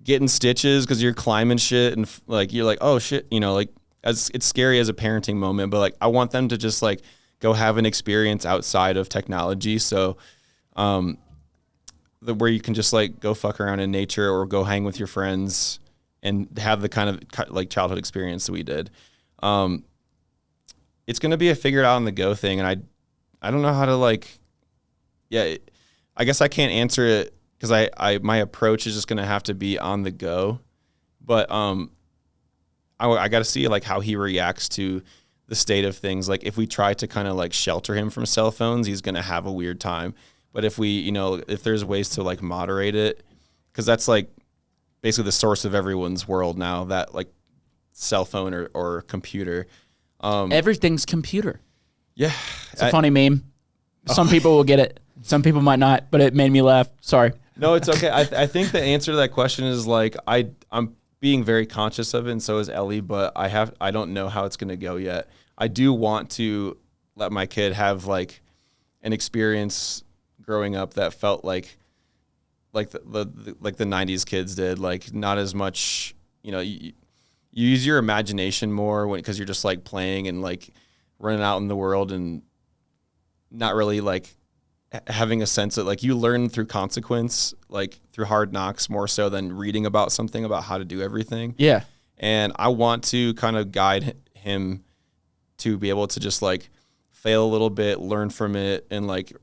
getting stitches because you're climbing shit and like you're like, oh shit, you know, like it's scary as a parenting moment, but like I want them to just like go have an experience outside of technology. So, where you can just like go fuck around in nature or go hang with your friends and have the kind of like childhood experience that we did. It's going to be a figured out on the go thing. And I don't know how to like, I guess I can't answer it because my approach is just going to have to be on the go. But, I got to see like how he reacts to the state of things. Like if we try to kind of like shelter him from cell phones, he's going to have a weird time. But if we, you know, if there's ways to like moderate it, because that's like basically the source of everyone's world now, that like cell phone or computer. Everything's computer. Yeah. It's a funny meme. Some people will get it. Some people might not, but it made me laugh. Sorry. No, it's okay. I think the answer to that question is like, I'm being very conscious of it, and so is Ellie, but I don't know how it's going to go yet. I do want to let my kid have like an experience growing up that felt like the 90s kids did, like not as much, you know, you use your imagination more because you're just like playing and like running out in the world and not really like having a sense that like you learn through consequence, like through hard knocks more so than reading about something about how to do everything. Yeah. And I want to kind of guide him to be able to just like fail a little bit, learn from it, and like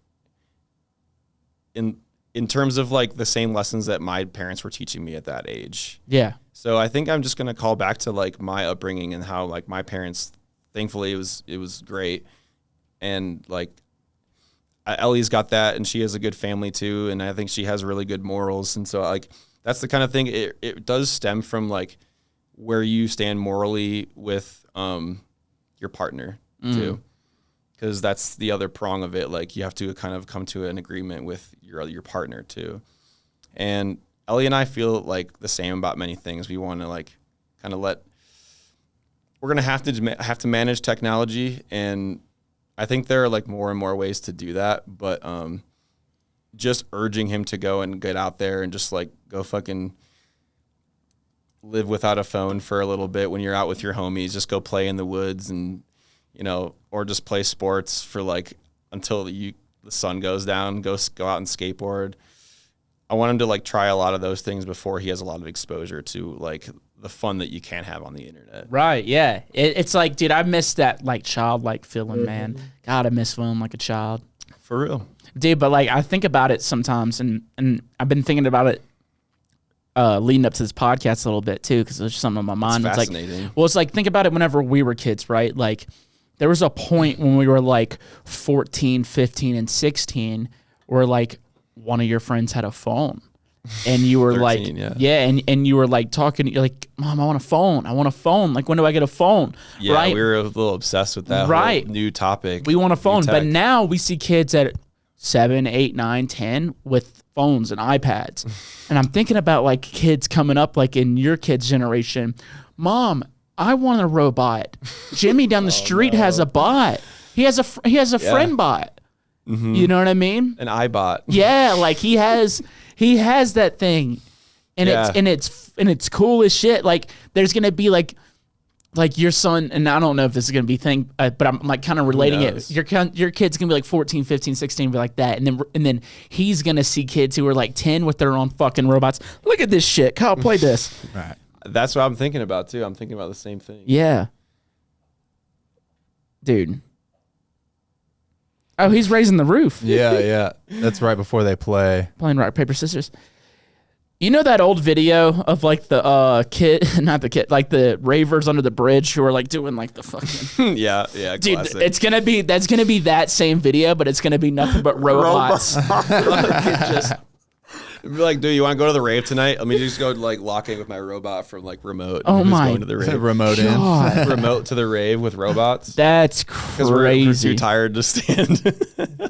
in terms of like the same lessons that my parents were teaching me at that age. Yeah. So I think I'm just going to call back to like my upbringing and how like my parents, thankfully it was great. And like Ellie's got that, and she has a good family too. And I think she has really good morals. And so like, that's the kind of thing it does stem from like where you stand morally with your partner too. Because that's the other prong of it. Like you have to kind of come to an agreement with your partner too. And Ellie and I feel like the same about many things. We want to like kind of we're going to have to manage technology. And I think there are like more and more ways to do that. But just urging him to go and get out there and just like go fucking live without a phone for a little bit when you're out with your homies, just go play in the woods and, you know, or just play sports for like until the sun goes down, go out and skateboard. I want him to like try a lot of those things before he has a lot of exposure to like the fun that you can have on the internet. Right. Yeah. It's like, dude, I miss that like childlike feeling, man. God, I miss feeling like a child. For real. Dude, but like I think about it sometimes and I've been thinking about it leading up to this podcast a little bit too, because there's something on my mind. It's It's fascinating. like, well, it's like, think about it whenever we were kids, right? Like there was a point when we were like 14, 15, and 16 where like one of your friends had a phone. And you were 13, like, and you were like talking, you're like, Mom, I want a phone. I want a phone. Like, when do I get a phone? Yeah, right? we were a little obsessed with that Right. whole new topic. We want a phone. new But tech. now we see kids at 7, 8, 9, 10 with phones and iPads. And I'm thinking about like kids coming up like in your kids' generation. Mom, I want a robot. Jimmy down the street has a bot. He has a friend bot. Mm-hmm. You know what I mean? An iBot. Yeah, like he has that thing, and it's cool as shit. Like there's gonna be like your son, and I don't know if this is gonna be thing, but I'm like kind of relating it. Your kid's gonna be like 14, 15, 16, be like that, and then he's gonna see kids who are like 10 with their own fucking robots. Look at this shit, Kyle, play this. Right. That's what I'm thinking about too. I'm thinking about the same thing. Yeah, dude. Oh, he's raising the roof. Yeah. That's right before they play. Playing rock, paper, scissors. You know that old video of like the kid, not the kid, like the ravers under the bridge who are like doing like the fucking yeah, dude. classic. That's gonna be that same video, but it's gonna be nothing but robots. Just, Be like, dude, you want to go to the rave tonight? Let me just go like lock in with my robot from like remote. Oh Just my going to the rave. Remote in. God, Remote to the rave with robots. that's Because we're crazy. too tired to stand.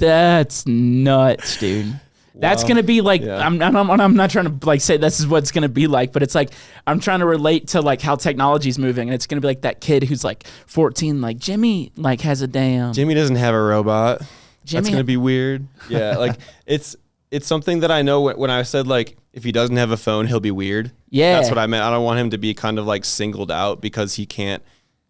That's nuts, dude. That's gonna be like yeah. I'm not trying to like say this is what it's gonna be like, but it's like I'm trying to relate to like how technology's moving, and it's gonna be like that kid who's like 14, like Jimmy like has a damn. Jimmy doesn't have a robot. Jimmy That's gonna be weird. Yeah, like it's something that I know when I said like if he doesn't have a phone, he'll be weird. Yeah, That's what I meant. I don't want him to be kind of like singled out because he can't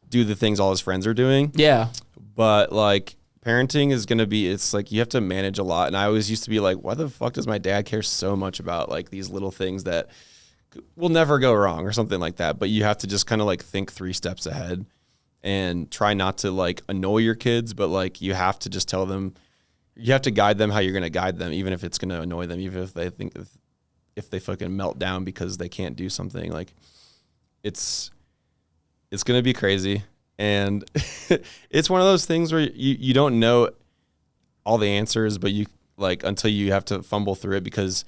do the things all his friends are doing. Yeah, But like parenting is going to be, it's like you have to manage a lot. And I always used to be like, why the fuck does my dad care so much about like these little things that will never go wrong or something like that? But you have to just kind of like think 3 steps ahead and try not to like annoy your kids. But like you have to just tell them, you have to guide them how you're going to guide them, even if it's going to annoy them, even if they think if they fucking melt down because they can't do something. Like it's going to be crazy. And it's one of those things where you don't know all the answers, but you like until you have to fumble through it, because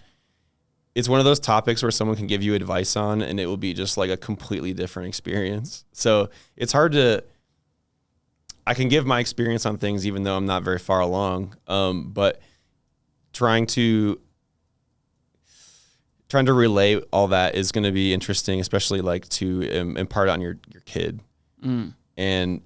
it's one of those topics where someone can give you advice on and it will be just like a completely different experience. So it's hard to, I can give my experience on things even though I'm not very far along. But trying to relay all that is going to be interesting, especially like to impart on your kid. And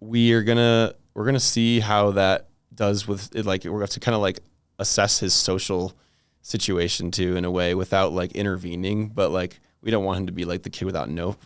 we're gonna see how that does with it. Like we're going to kind of like assess his social situation too, in a way, without like intervening. But like we don't want him to be like the kid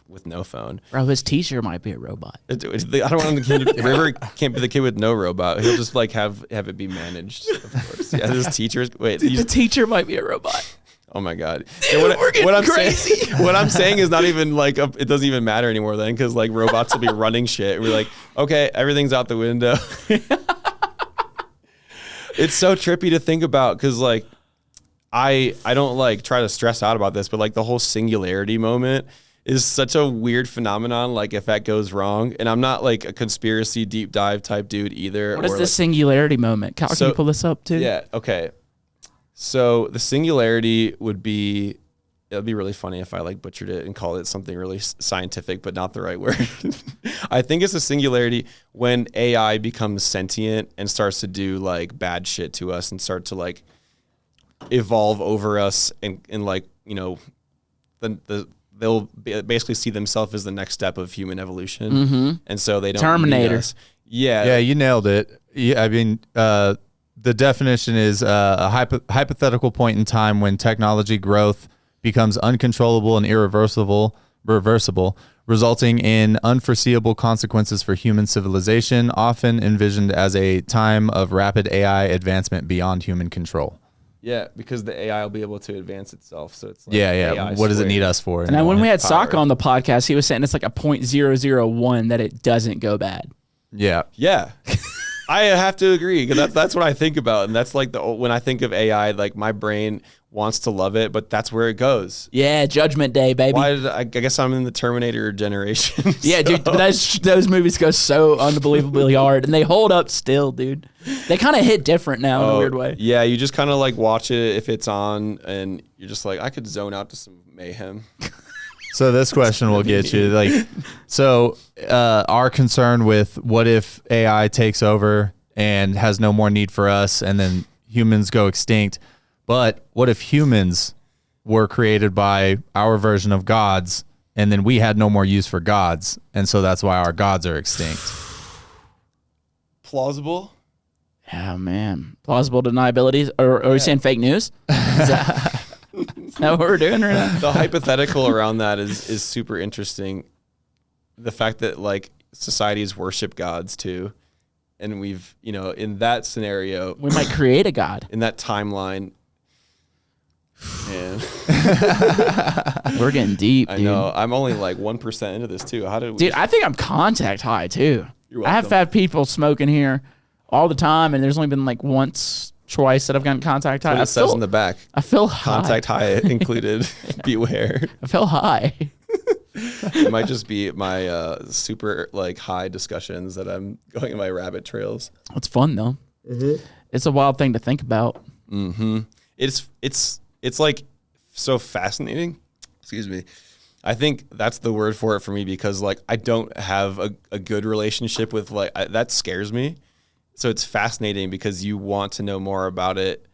with no phone. bro, his teacher might be a robot. I don't want him to River can't be the kid with no robot. He'll just like have it be managed. Of course, yeah. His teachers. Wait, The teacher might be a robot. oh my god! We're getting what I'm crazy. saying, what I'm saying is not even like it doesn't even matter anymore then, because like robots will be running shit. We're like, okay, everything's out the window. It's so trippy to think about, because like I don't like try to stress out about this, but like the whole singularity moment is such a weird phenomenon. Like if that goes wrong, and I'm not like a conspiracy deep dive type dude either. What is or, the like, singularity moment? Kyle, can you pull this up too? Yeah. Okay. So the singularity would be, it'd be really funny if I like butchered it and called it something really scientific, but not the right word. I think it's a singularity when AI becomes sentient and starts to do like bad shit to us and start to like evolve over us and like, you know, they'll basically see themselves as the next step of human evolution. Mm-hmm. And so they don't Terminator. need us. Yeah. Yeah, you nailed it. Yeah, I mean, the definition is a hypothetical point in time when technology growth becomes uncontrollable and reversible, resulting in unforeseeable consequences for human civilization, often envisioned as a time of rapid AI advancement beyond human control. Yeah, because the AI will be able to advance itself. So it's like Yeah. AI What does it squared. need us for? And then when we had Power. Sokka on the podcast, he was saying it's like a 0.001 that it doesn't go bad. Yeah. Yeah. I have to agree, because that's what I think about, and that's like when I think of AI, like my brain wants to love it, but that's where it goes. Yeah, Judgment Day, baby. Why did I guess I'm in the Terminator generation. Yeah, dude, but those movies go so unbelievably hard, and they hold up still, dude. They kind of hit different now in a weird way. Yeah, you just kind of like watch it if it's on, and you're just like, I could zone out to some mayhem. So this question will get you our concern with what if AI takes over and has no more need for us, and then humans go extinct. But what if humans were created by our version of gods, and then we had no more use for gods, and so that's why our gods are extinct? Plausible? Yeah, man. Plausible deniability? Or are we saying fake news? Is that what we're doing right now? The hypothetical around that is super interesting. The fact that like societies worship gods too. And we've, in that scenario, we might create a god. In that timeline. Man. We're getting deep, dude. I know. I'm only like 1% into this too. How did we? Dude, I think I'm contact high too. You're welcome. I have had people smoking here all the time, and there's only been like once, twice that I've gotten contact high. It says in the back. I feel high. Contact high included. Beware. I feel high. It might just be my super like high discussions that I'm going in my rabbit trails. It's fun though. Mm-hmm. It's a wild thing to think about. Mm-hmm. It's like so fascinating. Excuse me. I think that's the word for it for me, because like I don't have a good relationship with that scares me. So it's fascinating because you want to know more about it,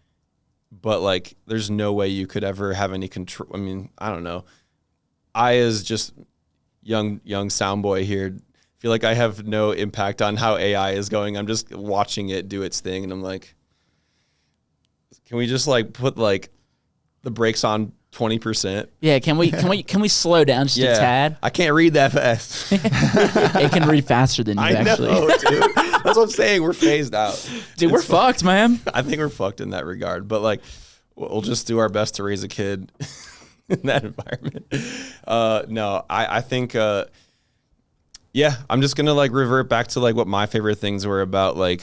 but like there's no way you could ever have any control. I mean, I don't know. I, as just young sound boy here, feel like I have no impact on how AI is going. I'm just watching it do its thing, and I'm like, can we just like put like the brakes on 20%? Yeah, can we slow down just a tad? I can't read that fast. It can read faster than you actually. I know, dude. That's what I'm saying. We're phased out. Dude, we're fucked, man. I think we're fucked in that regard. But like, we'll just do our best to raise a kid in that environment. No, I think, I'm just going to like revert back to like what my favorite things were about like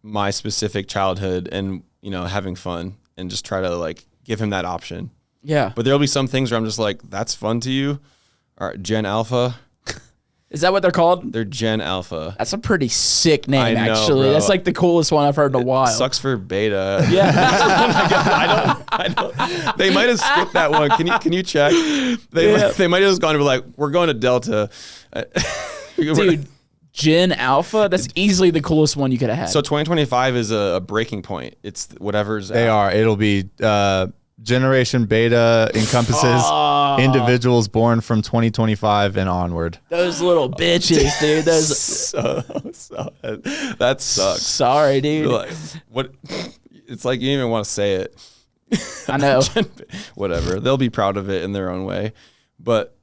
my specific childhood and, having fun, and just try to like give him that option. Yeah. But there'll be some things where I'm just like, that's fun to you. All right, Gen Alpha. Is that what they're called? They're Gen Alpha. That's a pretty sick name, I know, actually. bro. That's like the coolest one I've heard in a while. Sucks for Beta. Yeah. I don't. They might have skipped that one. Can you check? They might have just gone to be like, we're going to Delta. Dude, Gen Alpha, that's easily the coolest one you could have had. So 2025 is a breaking point. It's whatever's They out. are. It'll be Generation Beta encompasses individuals born from 2025 and onward. Those little bitches, dude. Those so that sucks. Sorry, dude. Like, what? It's like you didn't even want to say it. I know. Whatever. They'll be proud of it in their own way. But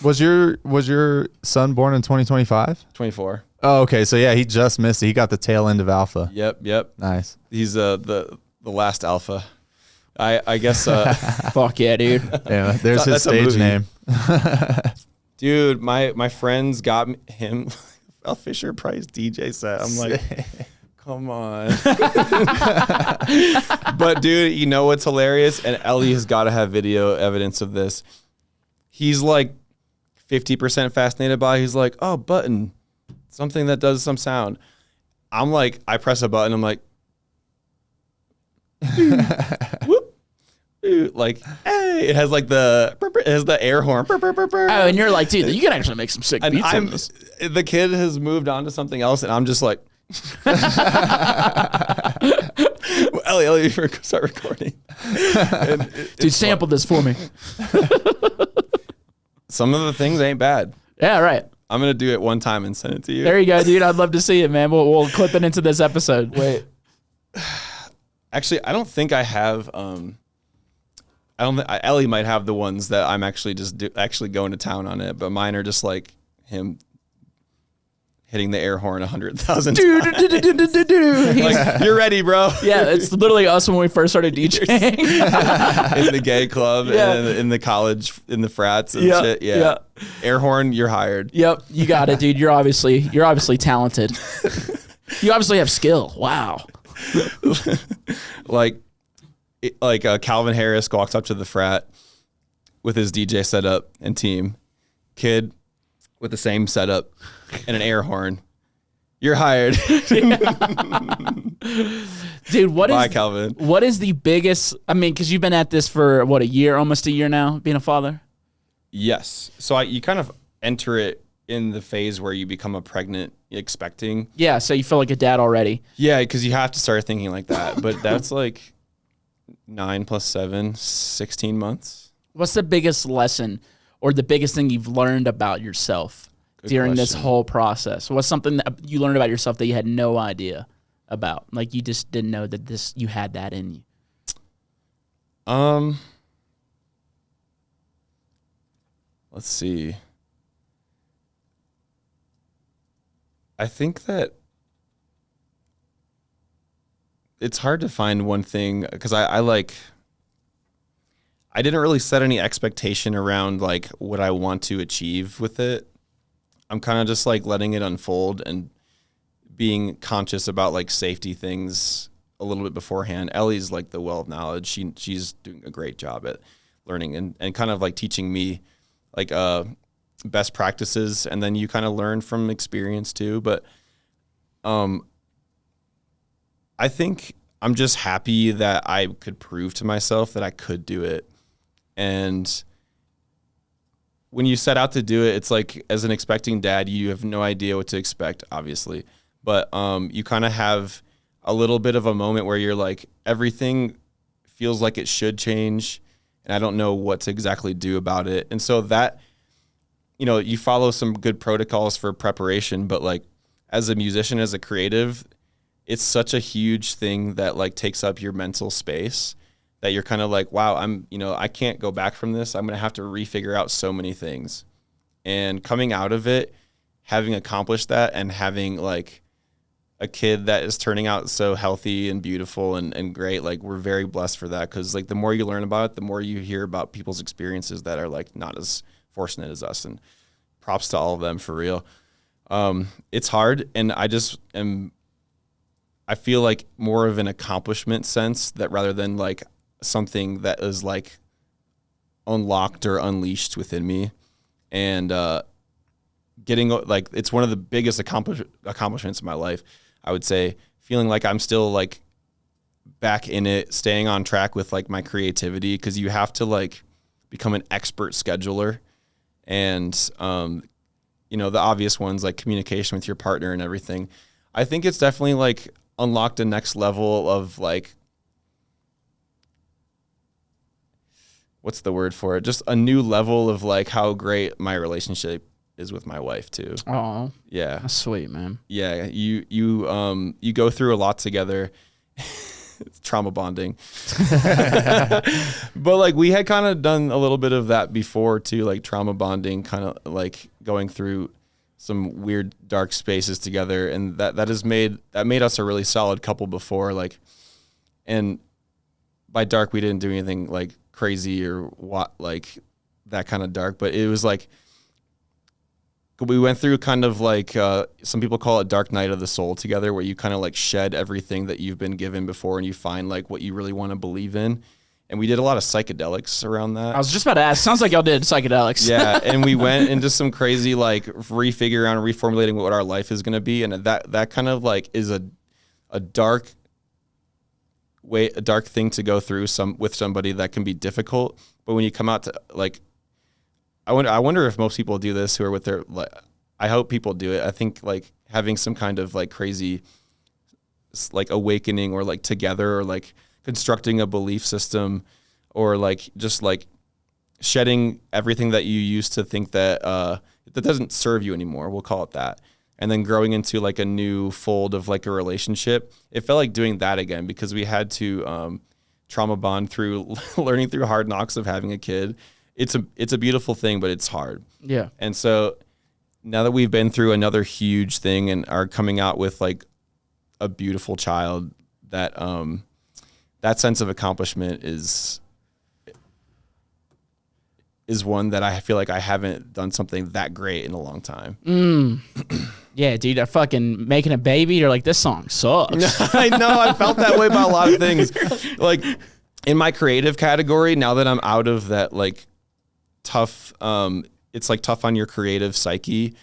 was your son born in 2025? 24. Oh, okay. So yeah, he just missed it. He got the tail end of Alpha. Yep. Nice. He's the last Alpha. I guess. Fuck yeah, dude. Yeah, there's his stage name. Dude, my friends got him a Fisher Price DJ set. I'm like, come on. But dude, you know what's hilarious? And Ellie has got to have video evidence of this. He's like 50% fascinated by it. He's like, oh, button. Something that does some sound. I'm like, I press a button. I'm like, whoop. Like, hey, it has like it has the air horn. Oh, and you're like, dude, you can actually make some sick beats on this. The kid has moved on to something else, and I'm just like, Ellie, start recording. Dude, sample this for me. Some of the things ain't bad. Yeah, right. I'm gonna do it one time and send it to you. There you go, dude. I'd love to see it, man. We'll clip it into this episode. Wait. Actually, I don't think I have. Ellie might have the ones that I'm actually actually going to town on it, but mine are just like him hitting the air horn 100,000 times. Like, you're ready, bro. Yeah, it's literally us when we first started DJing. In the gay club, and in the college, in the frats and shit. Yeah. Air horn, you're hired. Yep, you got it, dude. You're obviously talented. You obviously have skill. Wow. Like, Calvin Harris walks up to the frat with his DJ setup and team. Kid with the same setup and an air horn. You're hired. Dude, Bye, Calvin. What is the biggest, I mean, because you've been at this for, almost a year now, being a father? Yes. So you kind of enter it in the phase where you become a pregnant, expecting. Yeah, so you feel like a dad already. Yeah, because you have to start thinking like that. But that's like 9 + 7, 16 months. What's the biggest lesson or the biggest thing you've learned about yourself during this whole process? What's something that you learned about yourself that you had no idea about? Like you just didn't know that you had that in you. Let's see. I think that it's hard to find one thing because I didn't really set any expectation around like what I want to achieve with it. I'm kind of just like letting it unfold and being conscious about like safety things a little bit beforehand. Ellie's like the well of knowledge. She's doing a great job at learning and kind of like teaching me like best practices, and then you kind of learn from experience too. But I think I'm just happy that I could prove to myself that I could do it. And when you set out to do it, it's like as an expecting dad, you have no idea what to expect, obviously. But you kind of have a little bit of a moment where you're like, everything feels like it should change, and I don't know what to exactly do about it. And so that, you know, you follow some good protocols for preparation, but like as a musician, as a creative, it's such a huge thing that like takes up your mental space that you're kind of like, wow, I can't go back from this. I'm going to have to refigure out so many things. And coming out of it, having accomplished that and having like a kid that is turning out so healthy and beautiful and great, like we're very blessed for that. Cause like the more you learn about it, the more you hear about people's experiences that are like not as fortunate as us, and props to all of them for real. It's hard. And I feel like more of an accomplishment sense that rather than like something that is like unlocked or unleashed within me, and getting like, it's one of the biggest accomplishments of my life, I would say, feeling like I'm still like back in it, staying on track with like my creativity. Cause you have to like become an expert scheduler, and the obvious ones like communication with your partner and everything. I think it's definitely like unlocked a next level of like, what's the word for it? Just a new level of like how great my relationship is with my wife too. Oh, yeah, that's sweet, man. Yeah, you go through a lot together. It's trauma bonding. But like we had kind of done a little bit of that before too, like trauma bonding, kind of like going through some weird dark spaces together, and that made us a really solid couple before. Like, and by dark we didn't do anything like crazy or what, like that kind of dark, but it was like we went through kind of like some people call it dark night of the soul together, where you kind of like shed everything that you've been given before and you find like what you really want to believe in. And we did a lot of psychedelics around that. I was just about to ask. Sounds like y'all did psychedelics. Yeah, and we went into some crazy like refiguring out and reformulating what our life is going to be, and that kind of like is a dark thing to go through with somebody that can be difficult. But when you come out to like, I wonder if most people do this who are with their, like, I hope people do it. I think like having some kind of like crazy like awakening or like together, or like constructing a belief system, or like just like shedding everything that you used to think that doesn't serve you anymore. We'll call it that. And then growing into like a new fold of like a relationship. It felt like doing that again, because we had to trauma bond through learning through hard knocks of having a kid. It's a beautiful thing, but it's hard. Yeah. And so now that we've been through another huge thing and are coming out with like a beautiful child, that that sense of accomplishment is one that I feel like I haven't done something that great in a long time. Yeah, dude, I fucking making a baby, you're like, this song sucks. I know, I felt that way about a lot of things. Like, in my creative category, now that I'm out of that like tough, it's like tough on your creative psyche.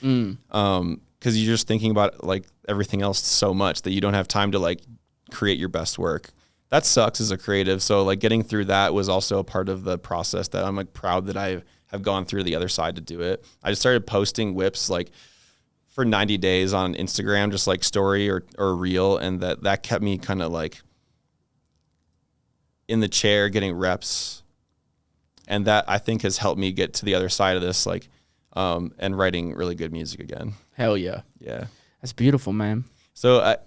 Cause you're just thinking about like everything else so much that you don't have time to like create your best work. That sucks as a creative. So like getting through that was also a part of the process that I'm like proud that I have gone through the other side to do it. I just started posting whips like for 90 days on Instagram, just like story or reel. And that kept me kind of like in the chair getting reps. And that I think has helped me get to the other side of this, like, and writing really good music again. Hell yeah. Yeah. That's beautiful, man. So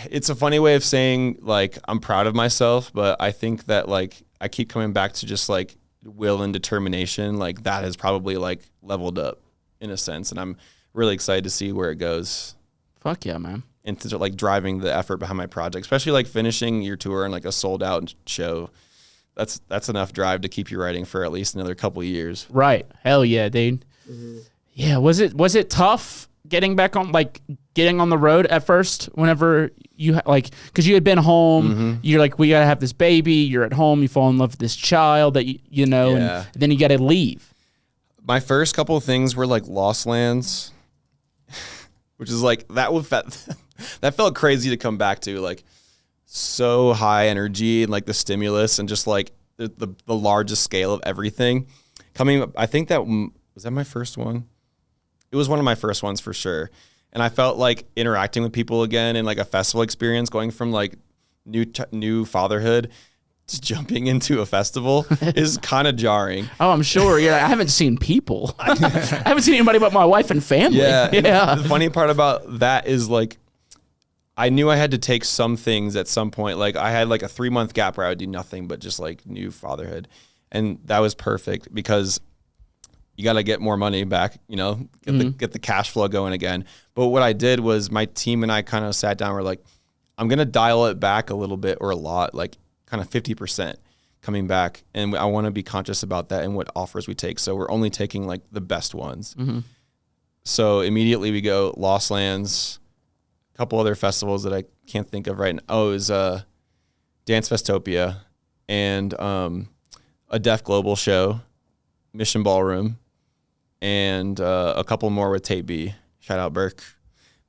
it's a funny way of saying like, I'm proud of myself, but I think that like, I keep coming back to just like will and determination. Like that has probably like leveled up in a sense. And I'm really excited to see where it goes. Fuck yeah, man. And to like driving the effort behind my project, especially like finishing your tour and like a sold out show. That's enough drive to keep you writing for at least another couple of years. Right. Hell yeah, dude. Mm-hmm. Yeah. Was it tough getting back on, like getting on the road at first whenever you like, cause you had been home, you're like, we gotta have this baby, you're at home, you fall in love with this child that you know, and then you gotta leave. My first couple of things were like Lost Lands, which is like, that felt crazy to come back to, like so high energy and like the stimulus and just like the largest scale of everything coming. I think was that my first one? It was one of my first ones for sure. And I felt like interacting with people again and like a festival experience, going from like new fatherhood to jumping into a festival is kind of jarring. Oh, I'm sure. Yeah. I haven't seen people. I haven't seen anybody but my wife and family. Yeah. The funny part about that is like, I knew I had to take some things at some point. Like I had like a 3-month gap where I would do nothing but just like new fatherhood. And that was perfect because you got to get more money back, you know, get the cash flow going again. But what I did was my team and I kind of sat down. We're like, I'm going to dial it back a little bit or a lot, like kind of 50% coming back. And I want to be conscious about that and what offers we take. So we're only taking like the best ones. So immediately we go Lost Lands, a couple other festivals that I can't think of right now. Oh, it was Dance Festopia and a Deaf Global show, Mission Ballroom, and a couple more with Tate B. Shout out Burke.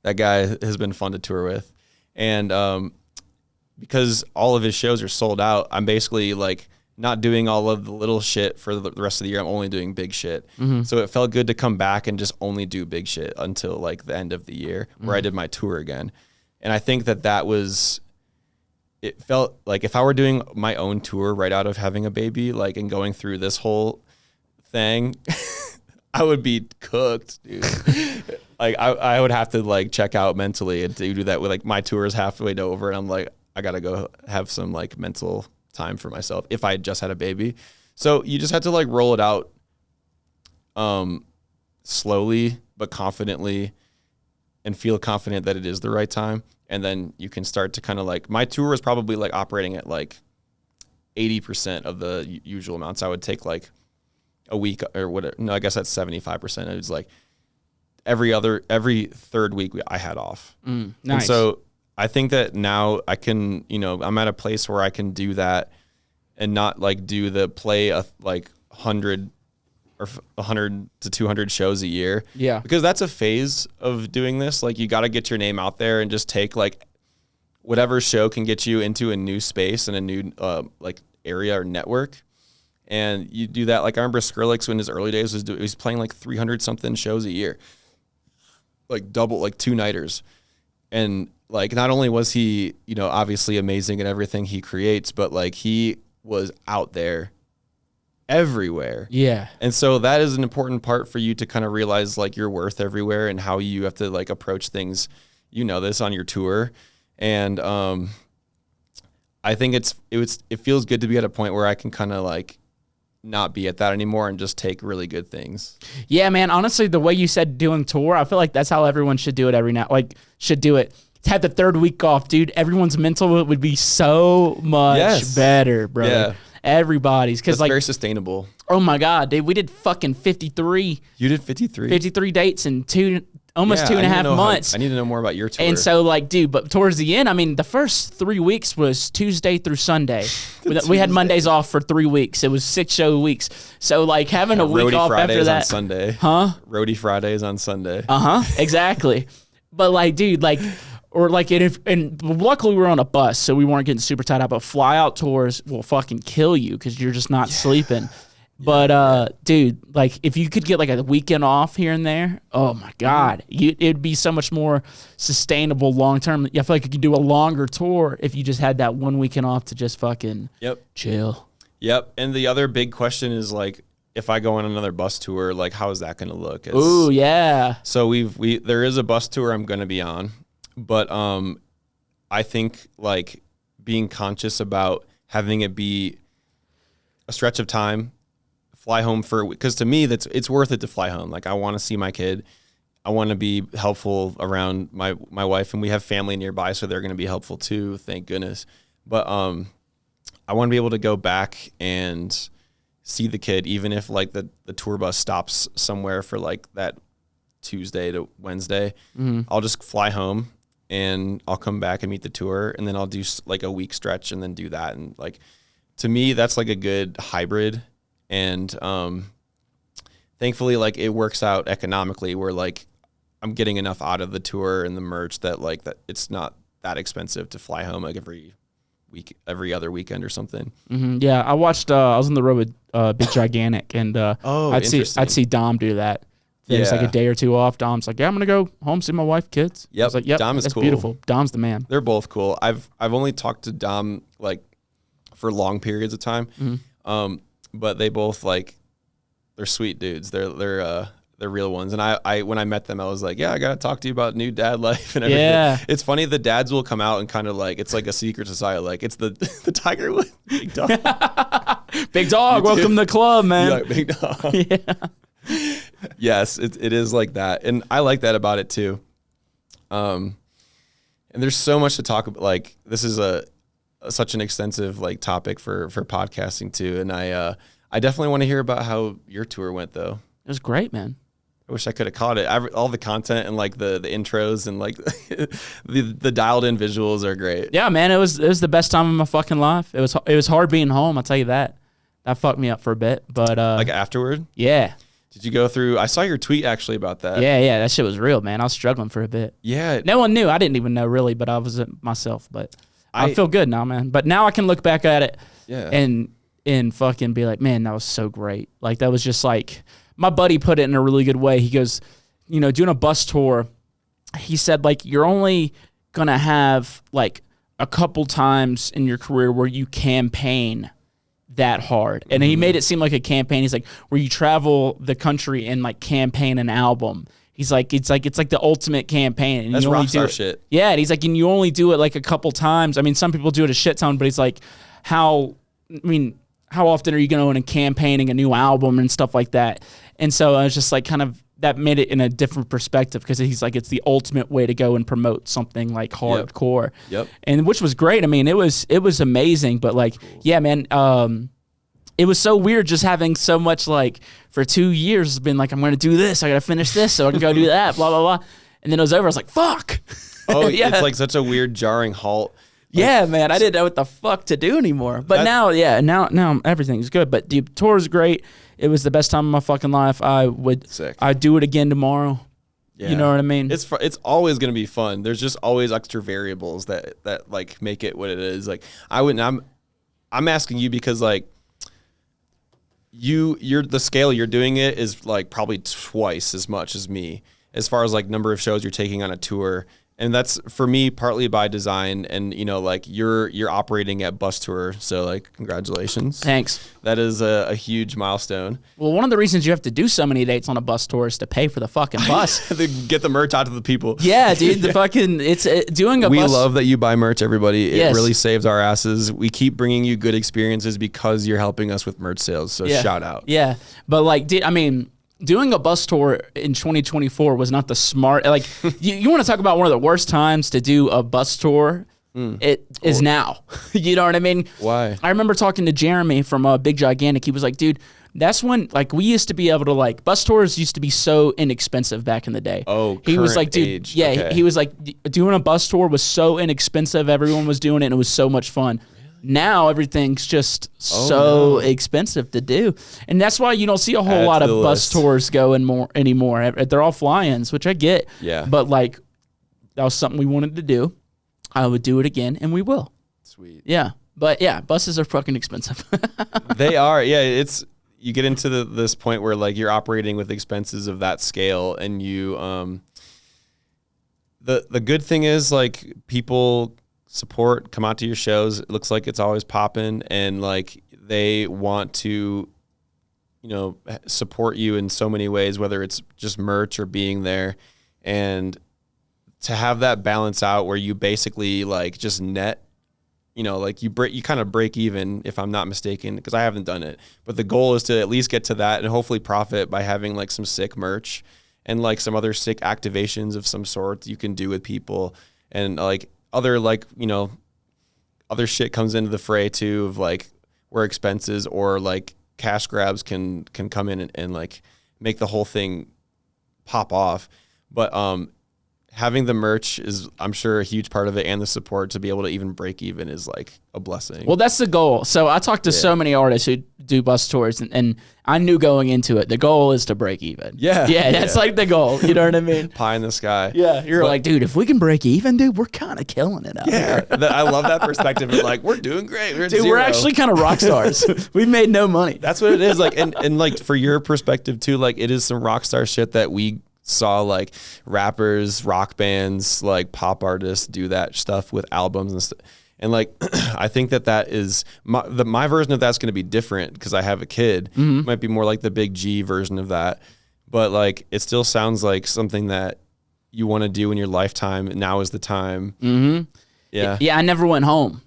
That guy has been fun to tour with. And because all of his shows are sold out, I'm basically like not doing all of the little shit for the rest of the year. I'm only doing big shit. So it felt good to come back and just only do big shit until like the end of the year where I did my tour again. And I think that was, it felt like if I were doing my own tour right out of having a baby, like, and going through this whole thing, I would be cooked, dude. Like I would have to like check out mentally and do that with like my tour is halfway over and I'm like, I gotta go have some like mental time for myself if I just had a baby. So you just had to like roll it out slowly but confidently and feel confident that it is the right time. And then you can start to kind of like, my tour was probably like operating at like 80% of the usual amounts. I would take like a week or whatever. No, I guess that's 75%. It was like every third week I had off. Nice. And so I think that now I can, you know, I'm at a place where I can do that and not like do the play like 100 or 100 to 200 shows a year. Yeah. Because that's a phase of doing this. Like you got to get your name out there and just take like whatever show can get you into a new space and a new like area or network. And you do that. Like I remember Skrillex in his early days he was playing like 300 something shows a year, like double, like 2-nighters. And like, not only was he, you know, obviously amazing in everything he creates, but like he was out there everywhere. Yeah. And so that is an important part for you to kind of realize like your worth everywhere and how you have to like approach things, you know, this on your tour. And I think it feels good to be at a point where I can kind of like not be at that anymore and just take really good things. Yeah, man. Honestly, the way you said doing tour, I feel like that's how everyone should do it every now. Like should do it. Have the third week off, dude. Everyone's mental would be so much better, bro. Yeah. Everybody's because like very sustainable. Oh my god, dude, we did fucking 53. You did 53? 53 dates in 2 almost 2.5 months. I need to know more about your tour. And so, like, dude, but towards the end, I mean, the first 3 weeks was Tuesday through Sunday. We had Mondays off for 3 weeks. It was 6-show weeks. So, like, having a week off Fridays after that. On Sunday. Huh? Roadie Fridays on Sunday. Exactly. But, like, dude, like, or like, and luckily we were on a bus, so we weren't getting super tired out, but fly out tours will fucking kill you because you're just not sleeping. But dude, like if you could get like a weekend off here and there, oh my God, it'd be so much more sustainable long term. I feel like you could do a longer tour if you just had that one weekend off to just fucking chill. Yep. And the other big question is like, if I go on another bus tour, like how is that going to look? Ooh, yeah. So there is a bus tour I'm going to be on, but I think like being conscious about having it be a stretch of time. Fly home because to me it's worth it to fly home. Like I want to see my kid, I want to be helpful around my wife, and we have family nearby, so they're going to be helpful too. Thank goodness. But I want to be able to go back and see the kid, even if like the tour bus stops somewhere for like that Tuesday to Wednesday. I'll just fly home and I'll come back and meet the tour, and then I'll do like a week stretch and then do that. And like to me, that's like a good hybrid. And thankfully, like it works out economically where like I'm getting enough out of the tour and the merch that like that it's not that expensive to fly home like every other weekend or something. Yeah, I watched. I was on the road with Big Gigantic, and I'd see Dom do that. There's like a day or two off. Dom's like, yeah, I'm gonna go home, see my wife, kids. Yep. I was like, yep, Dom is that's cool. Beautiful. Dom's the man. They're both cool. I've only talked to Dom like for long periods of time. But they both like, they're sweet dudes. They're real ones. And I when I met them, I was like, yeah, I got to talk to you about new dad life and everything. Yeah. It's funny. The dads will come out and kind of like, it's like a secret society. Like it's the Tiger Woods. Big dog. Big dog. Welcome to the club, man. Like, big dog. Yeah. Yes, it is like that. And I like that about it too. And there's so much to talk about. Like this is such an extensive like topic for podcasting too, and I definitely want to hear about how your tour went though. It was great, man. I wish I could have caught it. All the content and like the intros and like the dialed in visuals are great. Yeah, man, it was the best time of my fucking life. It was hard being home. I'll tell you that. That fucked me up for a bit, but like afterward. Yeah. Did you go through? I saw your tweet actually about that. Yeah, that shit was real, man. I was struggling for a bit. Yeah. No one knew. I didn't even know really, but I was myself. But I feel good now, man. But now I can look back at it and fucking be like, man, that was so great. Like that was just like, my buddy put it in a really good way. He goes, you know, doing a bus tour, he said like, you're only going to have like a couple times in your career where you campaign that hard. And he made it seem like a campaign. He's like, where you travel the country and like campaign an album. He's like, it's like the ultimate campaign. And that's you only rockstar shit. Yeah, and he's like, and you only do it like a couple times. I mean, some people do it a shit ton, but he's like, how often are you going and campaigning a new album and stuff like that? And so I was just like, kind of, that made it in a different perspective because he's like, it's the ultimate way to go and promote something like hardcore. Yep. And which was great. I mean, it was amazing, but like, cool. Yeah, man, it was so weird just having so much like for 2 years it's been like, I'm going to do this. I got to finish this so I can go do that, blah, blah, blah. And then it was over. I was like, fuck. Oh, yeah. It's like such a weird jarring halt. Like, yeah, man. I didn't know what the fuck to do anymore. But now everything's good. But the tour's great. It was the best time of my fucking life. I'd do it again tomorrow. Yeah. You know what I mean? It's always going to be fun. There's just always extra variables that like make it what it is. Like I'm asking you because like you're the scale you're doing it is like probably twice as much as me as far as like number of shows you're taking on a tour. And that's for me partly by design, and you know, like you're operating at bus tour, so like congratulations. Thanks. That is a huge milestone. Well, one of the reasons you have to do so many dates on a bus tour is to pay for the fucking bus. To get the merch out to the people. Yeah, dude. The fucking doing a. We bus. love that you buy merch, everybody. It really saves our asses. We keep bringing you good experiences because you're helping us with merch sales. So shout out. Yeah, but like, doing a bus tour in 2024 was not the smart. Like, you want to talk about one of the worst times to do a bus tour? It is now. You know what I mean? Why? I remember talking to Jeremy from Big Gigantic. He was like, dude, That's when, like, we used to be able to, like, bus tours used to be so inexpensive back in the day. Oh, he was like, dude, age. yeah, Okay. he was like, doing a bus tour was so inexpensive. Everyone was doing it, and it was so much fun. Now everything's just so expensive to do, and that's why you don't see a whole lot of bus tours going anymore. They're all fly-ins, which I get. Yeah. But like, that was something we wanted to do. I would do it again, and we will. Sweet. Yeah, but yeah, buses are fucking expensive. They are. Yeah, you get into this point where like you're operating with expenses of that scale, and you the good thing is like people support, come out to your shows. It looks like it's always popping, and like they want to, you know, support you in so many ways, whether it's just merch or being there, and to have that balance out where you basically like just net, you know, like you kind of break even, if I'm not mistaken, because I haven't done it, but the goal is to at least get to that and hopefully profit by having like some sick merch and like some other sick activations of some sort you can do with people, and like other, like, you know, other shit comes into the fray too, of like where expenses or like cash grabs can come in and like make the whole thing pop off. But having the merch is, I'm sure, a huge part of it, and the support to be able to even break even is like a blessing. Well, that's the goal. So I talked to so many artists who do bus tours, and I knew going into it, the goal is to break even. Yeah. Yeah, that's like the goal. You know what I mean? Pie in the sky. Yeah. You're like, dude, if we can break even, dude, we're kind of killing it out here. I love that perspective of like, we're doing great. We're actually kind of rock stars. We've made no money. That's what it is. Like, and like for your perspective too, like it is some rock star shit that we saw, like rappers, rock bands, like pop artists do that stuff with albums and stuff. And like, I think that is my version of that's going to be different because I have a kid. It might be more like the Big G version of that, but like it still sounds like something that you want to do in your lifetime. Now is the time. Yeah. Yeah. I never went home.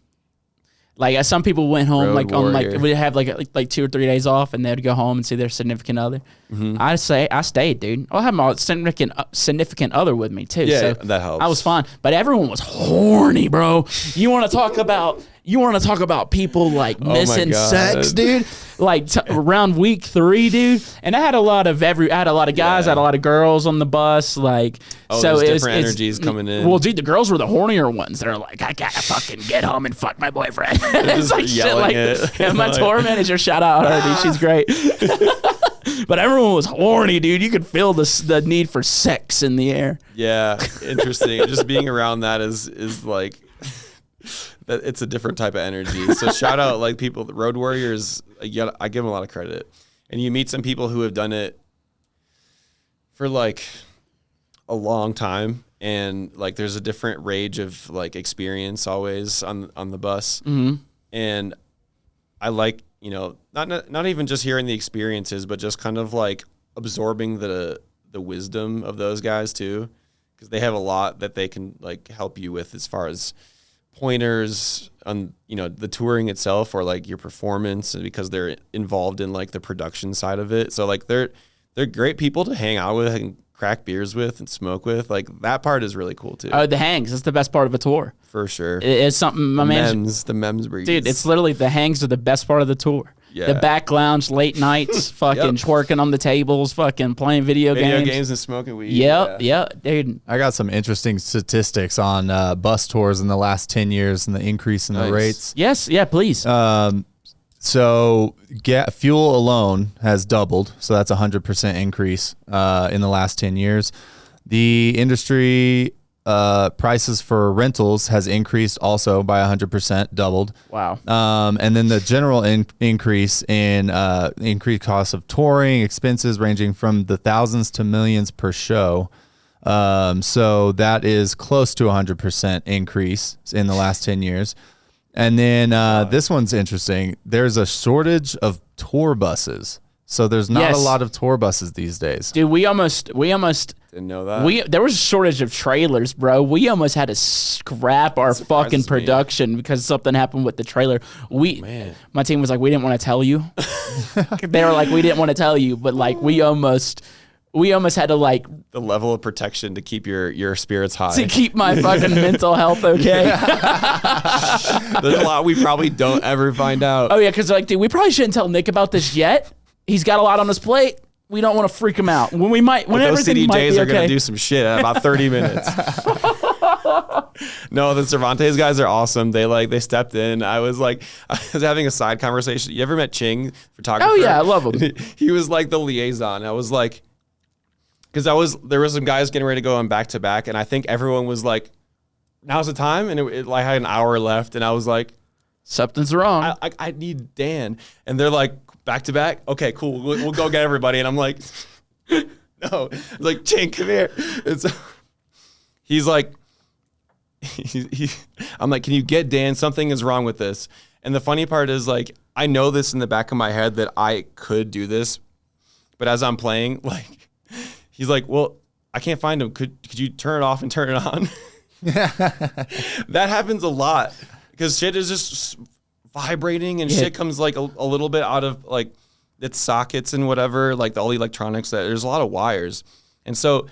Like some people went home Road on warrior. we have like 2 or 3 days off, and they'd go home and see their significant other. I stayed, dude. I'll have my significant other with me too. Yeah, so that helps. I was fine, but everyone was horny, bro. You want to talk about people like missing sex, dude? Like around week 3, dude. And I had a lot of guys, I had a lot of girls on the bus, like. So there's different energies coming in. Well, dude, the girls were the hornier ones. They're like, I gotta fucking get home and fuck my boyfriend. It's Just like shit yelling like it. yeah, my tour manager, shout out Hardy, she's great. But everyone was horny, dude. You could feel the need for sex in the air. Yeah, interesting. Just being around that is like, that it's a different type of energy. So shout out like people, the road warriors. I give them a lot of credit. And you meet some people who have done it for like a long time, and like there's a different range of like experience always on the bus. And I like, you know, not even just hearing the experiences, but just kind of like absorbing the wisdom of those guys too, because they have a lot that they can like help you with as far as pointers on, you know, the touring itself or like your performance, because they're involved in like the production side of it. So like they're great people to hang out with and crack beers with and smoke with. Like that part is really cool too. Oh, the hangs. That's the best part of a tour. For sure. It's something my man. The mems breeds. Dude, it's literally the hangs are the best part of the tour. Yeah. The back lounge, late nights, fucking twerking on the tables, fucking playing video games and smoking weed. Yep, dude. I got some interesting statistics on bus tours in the last 10 years and the increase in the rates. Yes, yeah, please. So fuel alone has doubled. So that's 100% increase in the last 10 years. The industry prices for rentals has increased also by 100%, doubled. Wow. And then the general increase in increased costs of touring, expenses ranging from the thousands to millions per show. So that is close to 100% increase in the last 10 years. And then this one's interesting. There's a shortage of tour buses. So there's not a lot of tour buses these days. Dude, we almost didn't know that. There was a shortage of trailers, bro. We almost had to scrap our fucking production because something happened with the trailer. My team was like, we didn't want to tell you. They were like, we didn't want to tell you, but like we almost had to like the level of protection to keep your spirits high. To keep my fucking mental health okay. There's a lot we probably don't ever find out. Oh yeah, because like, dude, we probably shouldn't tell Nick about this yet. he's got a lot on his plate. We don't want to freak him out. When those CDJs are going to do some shit in about 30 minutes. No, the Cervantes guys are awesome. They stepped in. I was having a side conversation. You ever met Ching, photographer? Oh yeah, I love him. He was like the liaison. I was like, because there was some guys getting ready to go on back to back, and I think everyone was like, now's the time, and it like had an hour left, and I was like, something's wrong. I need Dan, and they're like, back to back. Okay, cool. We'll go get everybody, and I'm like, no, like Ching, come here. And so he's like, I'm like, can you get Dan? Something is wrong with this. And the funny part is like, I know this in the back of my head that I could do this, but as I'm playing, like, he's like, well, I can't find him. Could you turn it off and turn it on? That happens a lot because shit is just vibrating and shit comes like a little bit out of like its sockets and whatever, like all the electronics. That there's a lot of wires, and so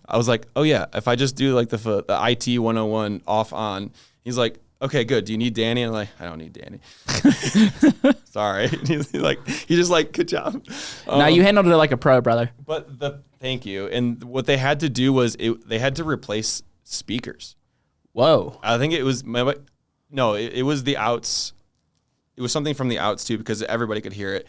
I was like, oh yeah, if I just do like the IT 101 off on, he's like, okay, good. Do you need Danny? And I'm like, I don't need Danny. Sorry. He just like, good job. Now you handled it like a pro, brother. But thank you. And what they had to do was they had to replace speakers. Whoa. I think it was it was the outs. It was something from the outs too, because everybody could hear it.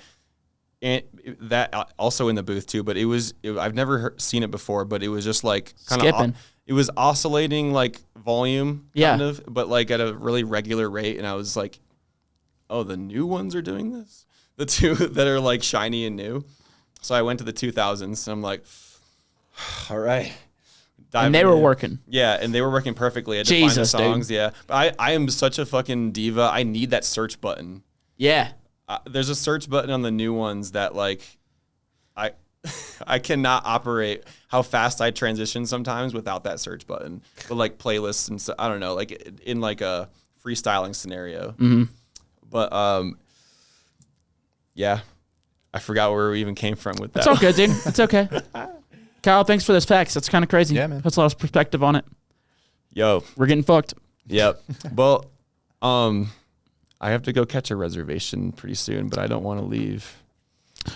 And that also in the booth too, but I've never seen it before, but it was just like kind of, it was oscillating like volume kind of, but like at a really regular rate. And I was like, oh, the new ones are doing this? The two that are like shiny and new. So I went to the 2000s and I'm like, all right. And they were working. Yeah, and they were working perfectly. I had to find the songs, dude. Yeah. But I am such a fucking diva. I need that search button. Yeah. There's a search button on the new ones that like I cannot operate how fast I transition sometimes without that search button. But like playlists and stuff, I don't know, like in like a freestyling scenario. Mm-hmm. But yeah, I forgot where we even came from with that. It's all good, dude. It's okay. Kyle, thanks for those facts. That's kind of crazy. Yeah, man. Puts a lot of perspective on it. Yo, we're getting fucked. Yep. Well, I have to go catch a reservation pretty soon, but I don't want to leave.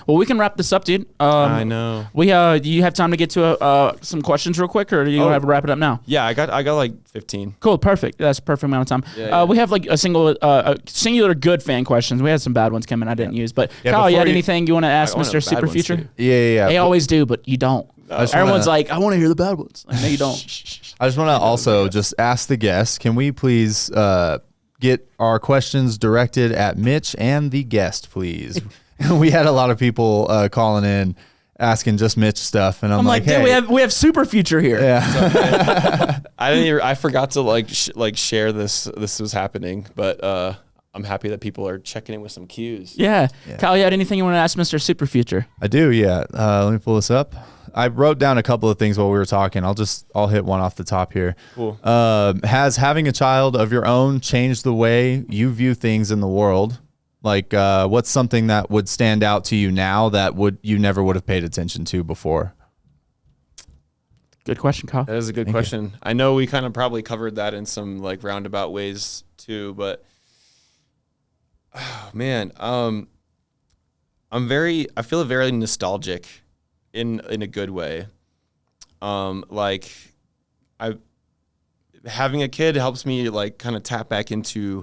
Well, we can wrap this up, dude. I know. Do you have time to get to some questions real quick, or do you have to wrap it up now? Yeah, I got like 15. Cool, perfect. That's a perfect amount of time. Yeah. We have like a singular good fan questions. We had some bad ones come in I didn't use, but Kyle, you had anything you want to ask Mr. Super Future? Yeah. They always do, but you don't. Everyone's like, I want to hear the bad ones. Like, no, you don't. I just want to also just ask the guests, can we please get our questions directed at Mitch and the guest, please? We had a lot of people calling in asking just Mitch stuff, and I'm like, hey, we have Super Future here. Yeah. I forgot to share this was happening, but I'm happy that people are checking in with some cues. Yeah. Kyle, you had anything you want to ask Mr. Super Future? I do, yeah. Let me pull this up. I wrote down a couple of things while we were talking. I'll hit one off the top here. Cool. Has having a child of your own changed the way you view things in the world? Like, what's something that would stand out to you now that you never would have paid attention to before? Good question, Kyle. That is a good question. I know we kind of probably covered that in some like roundabout ways too, but oh man, I feel very nostalgic in a good way. Like having a kid helps me like kind of tap back into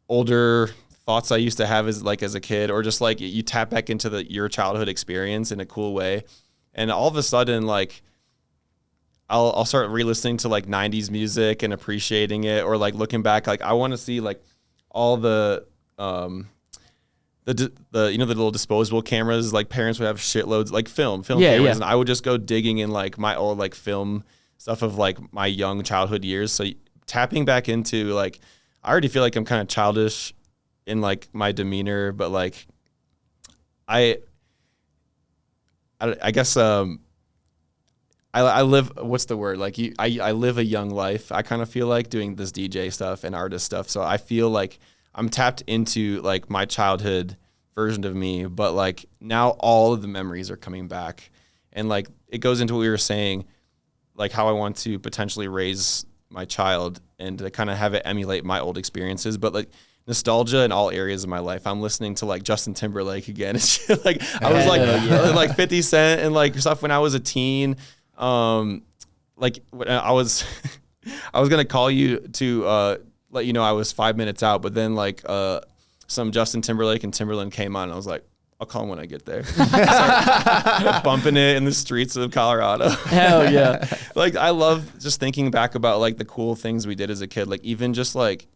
older thoughts I used to have as a kid, or just like you tap back into your childhood experience in a cool way. And all of a sudden, like I'll start re-listening to like 90s music and appreciating it, or like looking back, like I want to see like all the the little disposable cameras, like parents would have shitloads, like film cameras, and I would just go digging in like my old like film stuff of like my young childhood years. So tapping back into like, I already feel like I'm kind of childish in like my demeanor, but like I guess I live, what's the word? Like I live a young life. I kind of feel like doing this DJ stuff and artist stuff. So I feel like I'm tapped into like my childhood version of me, but like now all of the memories are coming back. And like it goes into what we were saying, like how I want to potentially raise my child and to kind of have it emulate my old experiences, but like nostalgia in all areas of my life. I'm listening to like Justin Timberlake again. It's just, like I was like 50 Cent and like stuff when I was a teen. Like when I was gonna call you to let you know I was 5 minutes out, but then like some Justin Timberlake and Timberland came on, and I was like, I'll call him when I get there. Bumping it in the streets of Colorado. Hell yeah. Like I love just thinking back about like the cool things we did as a kid. Like even just like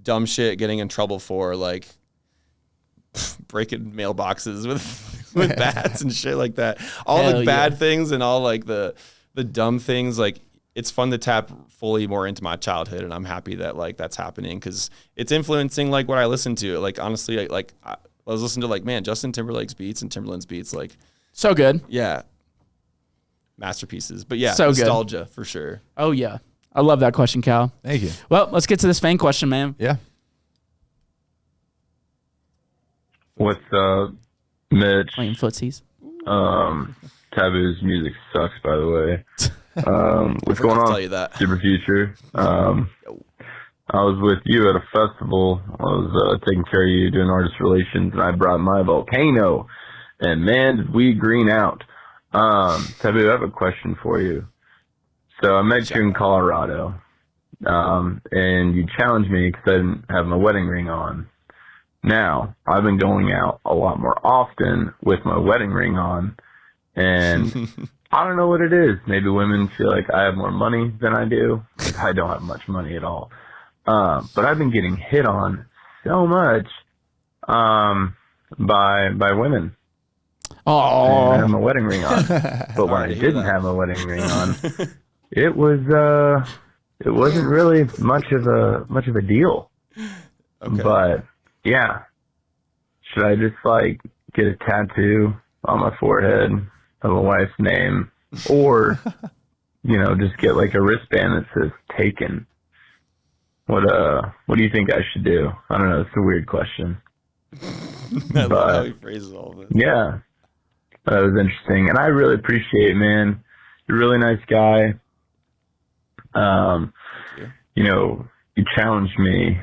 dumb shit getting in trouble for, like breaking mailboxes with bats and shit like that. All Hell the bad things and all like the dumb things. Like it's fun to tap fully more into my childhood, and I'm happy that like that's happening because it's influencing like what I listen to. Like honestly, like I was listening to like, man, Justin Timberlake's beats and Timberland's beats, like so good. Yeah, masterpieces. But yeah, so nostalgia good. For sure. Oh yeah, I love that question, Cal. Thank you. Well, let's get to this fan question, man. Yeah. What's up, Mitch? Playing footsies. TVBOO's music sucks, by the way. What's going on? Tell you that. Super Future. I was with you at a festival. I was taking care of you doing artist relations, and I brought my volcano. And man, did we green out. TVBOO, I have a question for you. So I met you in Colorado, and you challenged me because I didn't have my wedding ring on. Now, I've been going out a lot more often with my wedding ring on, and I don't know what it is. Maybe women feel like I have more money than I do. I don't have much money at all. But I've been getting hit on so much by women. Oh, I have my wedding ring on. But when I didn't have my wedding ring on, it wasn't really much of a deal. Okay. But yeah, should I just like get a tattoo on my forehead of a wife's name, or just get like a wristband that says "taken"? What do you think I should do? I don't know. It's a weird question. I love how he phrases all of it. Yeah, that was interesting, and I really appreciate it, man. You're a really nice guy. You challenged me,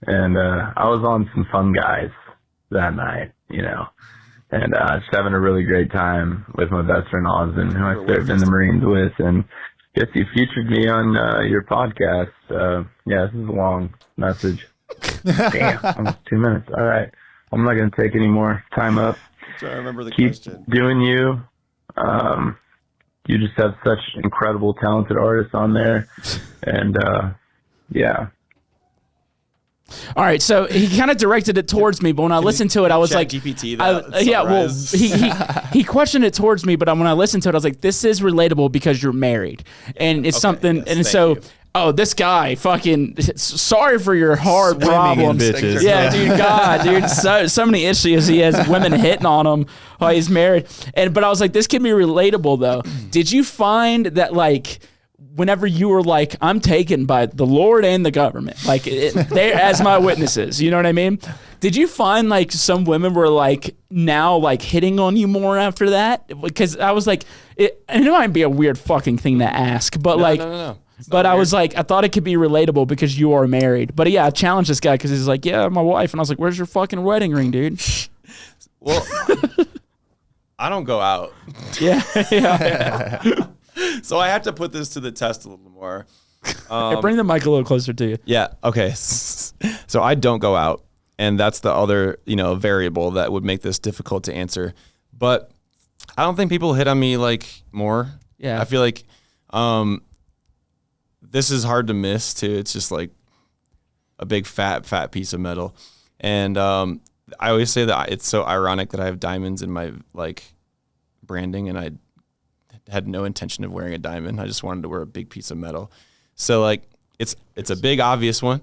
and I was on some fun guys that night, and just having a really great time with my best friend Austin, who I served in the Marines with, and yes, you featured me on your podcast. Yeah, this is a long message. Damn, almost 2 minutes. All right, I'm not going to take any more time up. So I remember the Keep question. doing you. You just have such incredible, talented artists on there, and yeah. All right, so he kind of directed it towards me, but when I listened to it, I was like, GPT yeah, well, he questioned it towards me, but when I listened to it, I was like, this is relatable because you're married, and it's something, yes, and so. you. Oh, this guy fucking sorry for your hard problems. Bitches. Yeah, dude, God, dude, so many issues he has, women hitting on him while he's married. But I was like, this can be relatable though. Did you find that like whenever you were like, I'm taken by the Lord and the government, like they're as my witnesses, you know what I mean? Did you find like some women were like now like hitting on you more after that? Because I was like, it might be a weird fucking thing to ask, but No. But I was like, I thought it could be relatable because you are married. But yeah, I challenged this guy because he's like, yeah, my wife. And I was like, where's your fucking wedding ring, dude? Well, I don't go out. Yeah. So I have to put this to the test a little more. Hey, bring the mic a little closer to you. Yeah. Okay. So I don't go out, and that's the other, variable that would make this difficult to answer. But I don't think people hit on me like more. Yeah. I feel like, this is hard to miss too. It's just like a big fat piece of metal. And I always say that it's so ironic that I have diamonds in my like branding, and I had no intention of wearing a diamond. I just wanted to wear a big piece of metal. So like it's a big obvious one.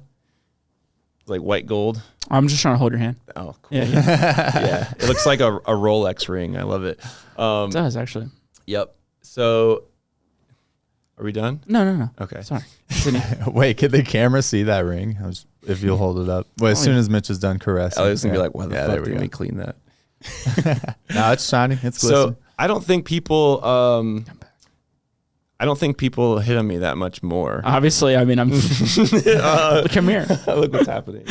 Like white gold. I'm just trying to hold your hand. Oh, cool. Yeah. Yeah. It looks like a Rolex ring. I love it. It does actually. Yep. So are we done? No. Okay. Sorry. Wait, can the camera see that ring? If you'll hold it up. Well, as soon as Mitch is done caressing. I was going to be like, why the fuck there we didn't go. we clean that? No, it's shiny. It's glistening. So I don't think people, I don't think people hit on me that much more. Obviously, I mean, I'm. Come here. Look what's happening.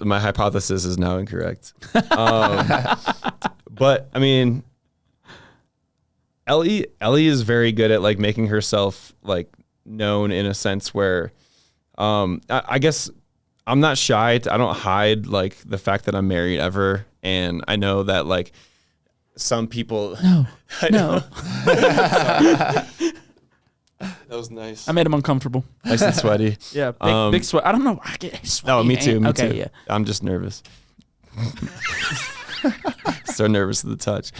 My hypothesis is now incorrect. But I mean, Ellie is very good at like making herself like known in a sense where, I guess I'm not shy. I don't hide like the fact that I'm married ever, and I know that like some people. No. That was nice. I made him uncomfortable. Nice and sweaty. Yeah, big sweat. I don't know. I get sweaty. Oh, me too. Me okay, too. Yeah. I'm just nervous. So nervous to the touch.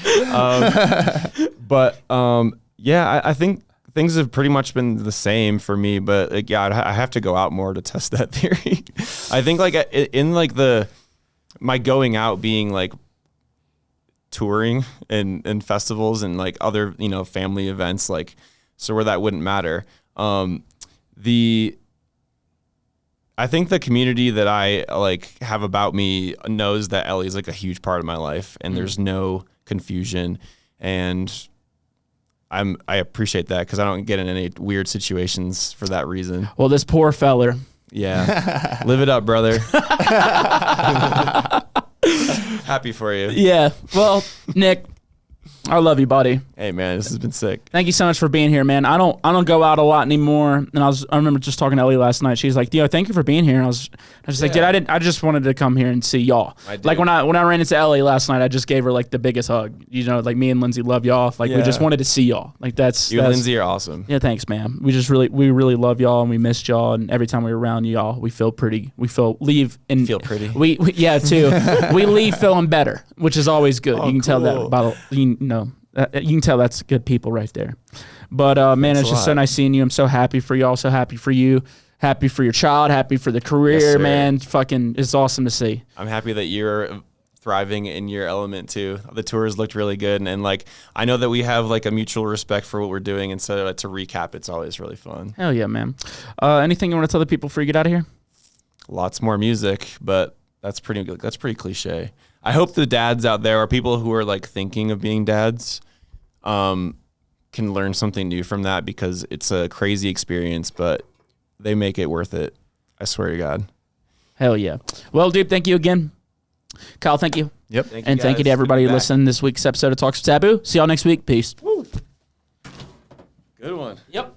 Yeah, I think things have pretty much been the same for me. But like, yeah, I have to go out more to test that theory. I think like in like my going out being like touring and festivals and like other family events, like so where that wouldn't matter. I think the community that I like have about me knows that Ellie's like a huge part of my life, and there's no confusion, and I appreciate that because I don't get in any weird situations for that reason. Well, this poor feller. Yeah, live it up, brother. Happy for you. Yeah. Well, Nick, I love you, buddy. Hey man, this has been sick. Thank you so much for being here, man. I don't go out a lot anymore. And I remember just talking to Ellie last night. She's like, thank you for being here. And I was like, dude, I just wanted to come here and see y'all. Like when I ran into Ellie last night, I just gave her like the biggest hug. Like me and Lindsay love y'all. Like we just wanted to see y'all. Like that's you and Lindsay are awesome. Yeah, thanks, man. We really love y'all, and we missed y'all. And every time we were around y'all, we feel pretty. Feel pretty. We yeah too. We leave feeling better, which is always good. You can tell that by you can tell that's good people right there. But man, it's just so nice seeing you. I'm so happy for y'all. So happy for you. Happy for your child. Happy for the career, man. Fucking, it's awesome to see. I'm happy that you're thriving in your element too. The tours looked really good, and like I know that we have like a mutual respect for what we're doing. And so to recap, it's always really fun. Hell yeah, man. Anything you want to tell the people before you get out of here? Lots more music, but that's pretty cliche. I hope the dads out there, or people who are like thinking of being dads, can learn something new from that, because it's a crazy experience, but they make it worth it. I swear to God. Hell yeah. Well, dude, thank you again. Kyle, thank you. Yep. Thank you to everybody listening to this week's episode of Talks with TVBOO. See y'all next week. Peace. Woo. Good one. Yep.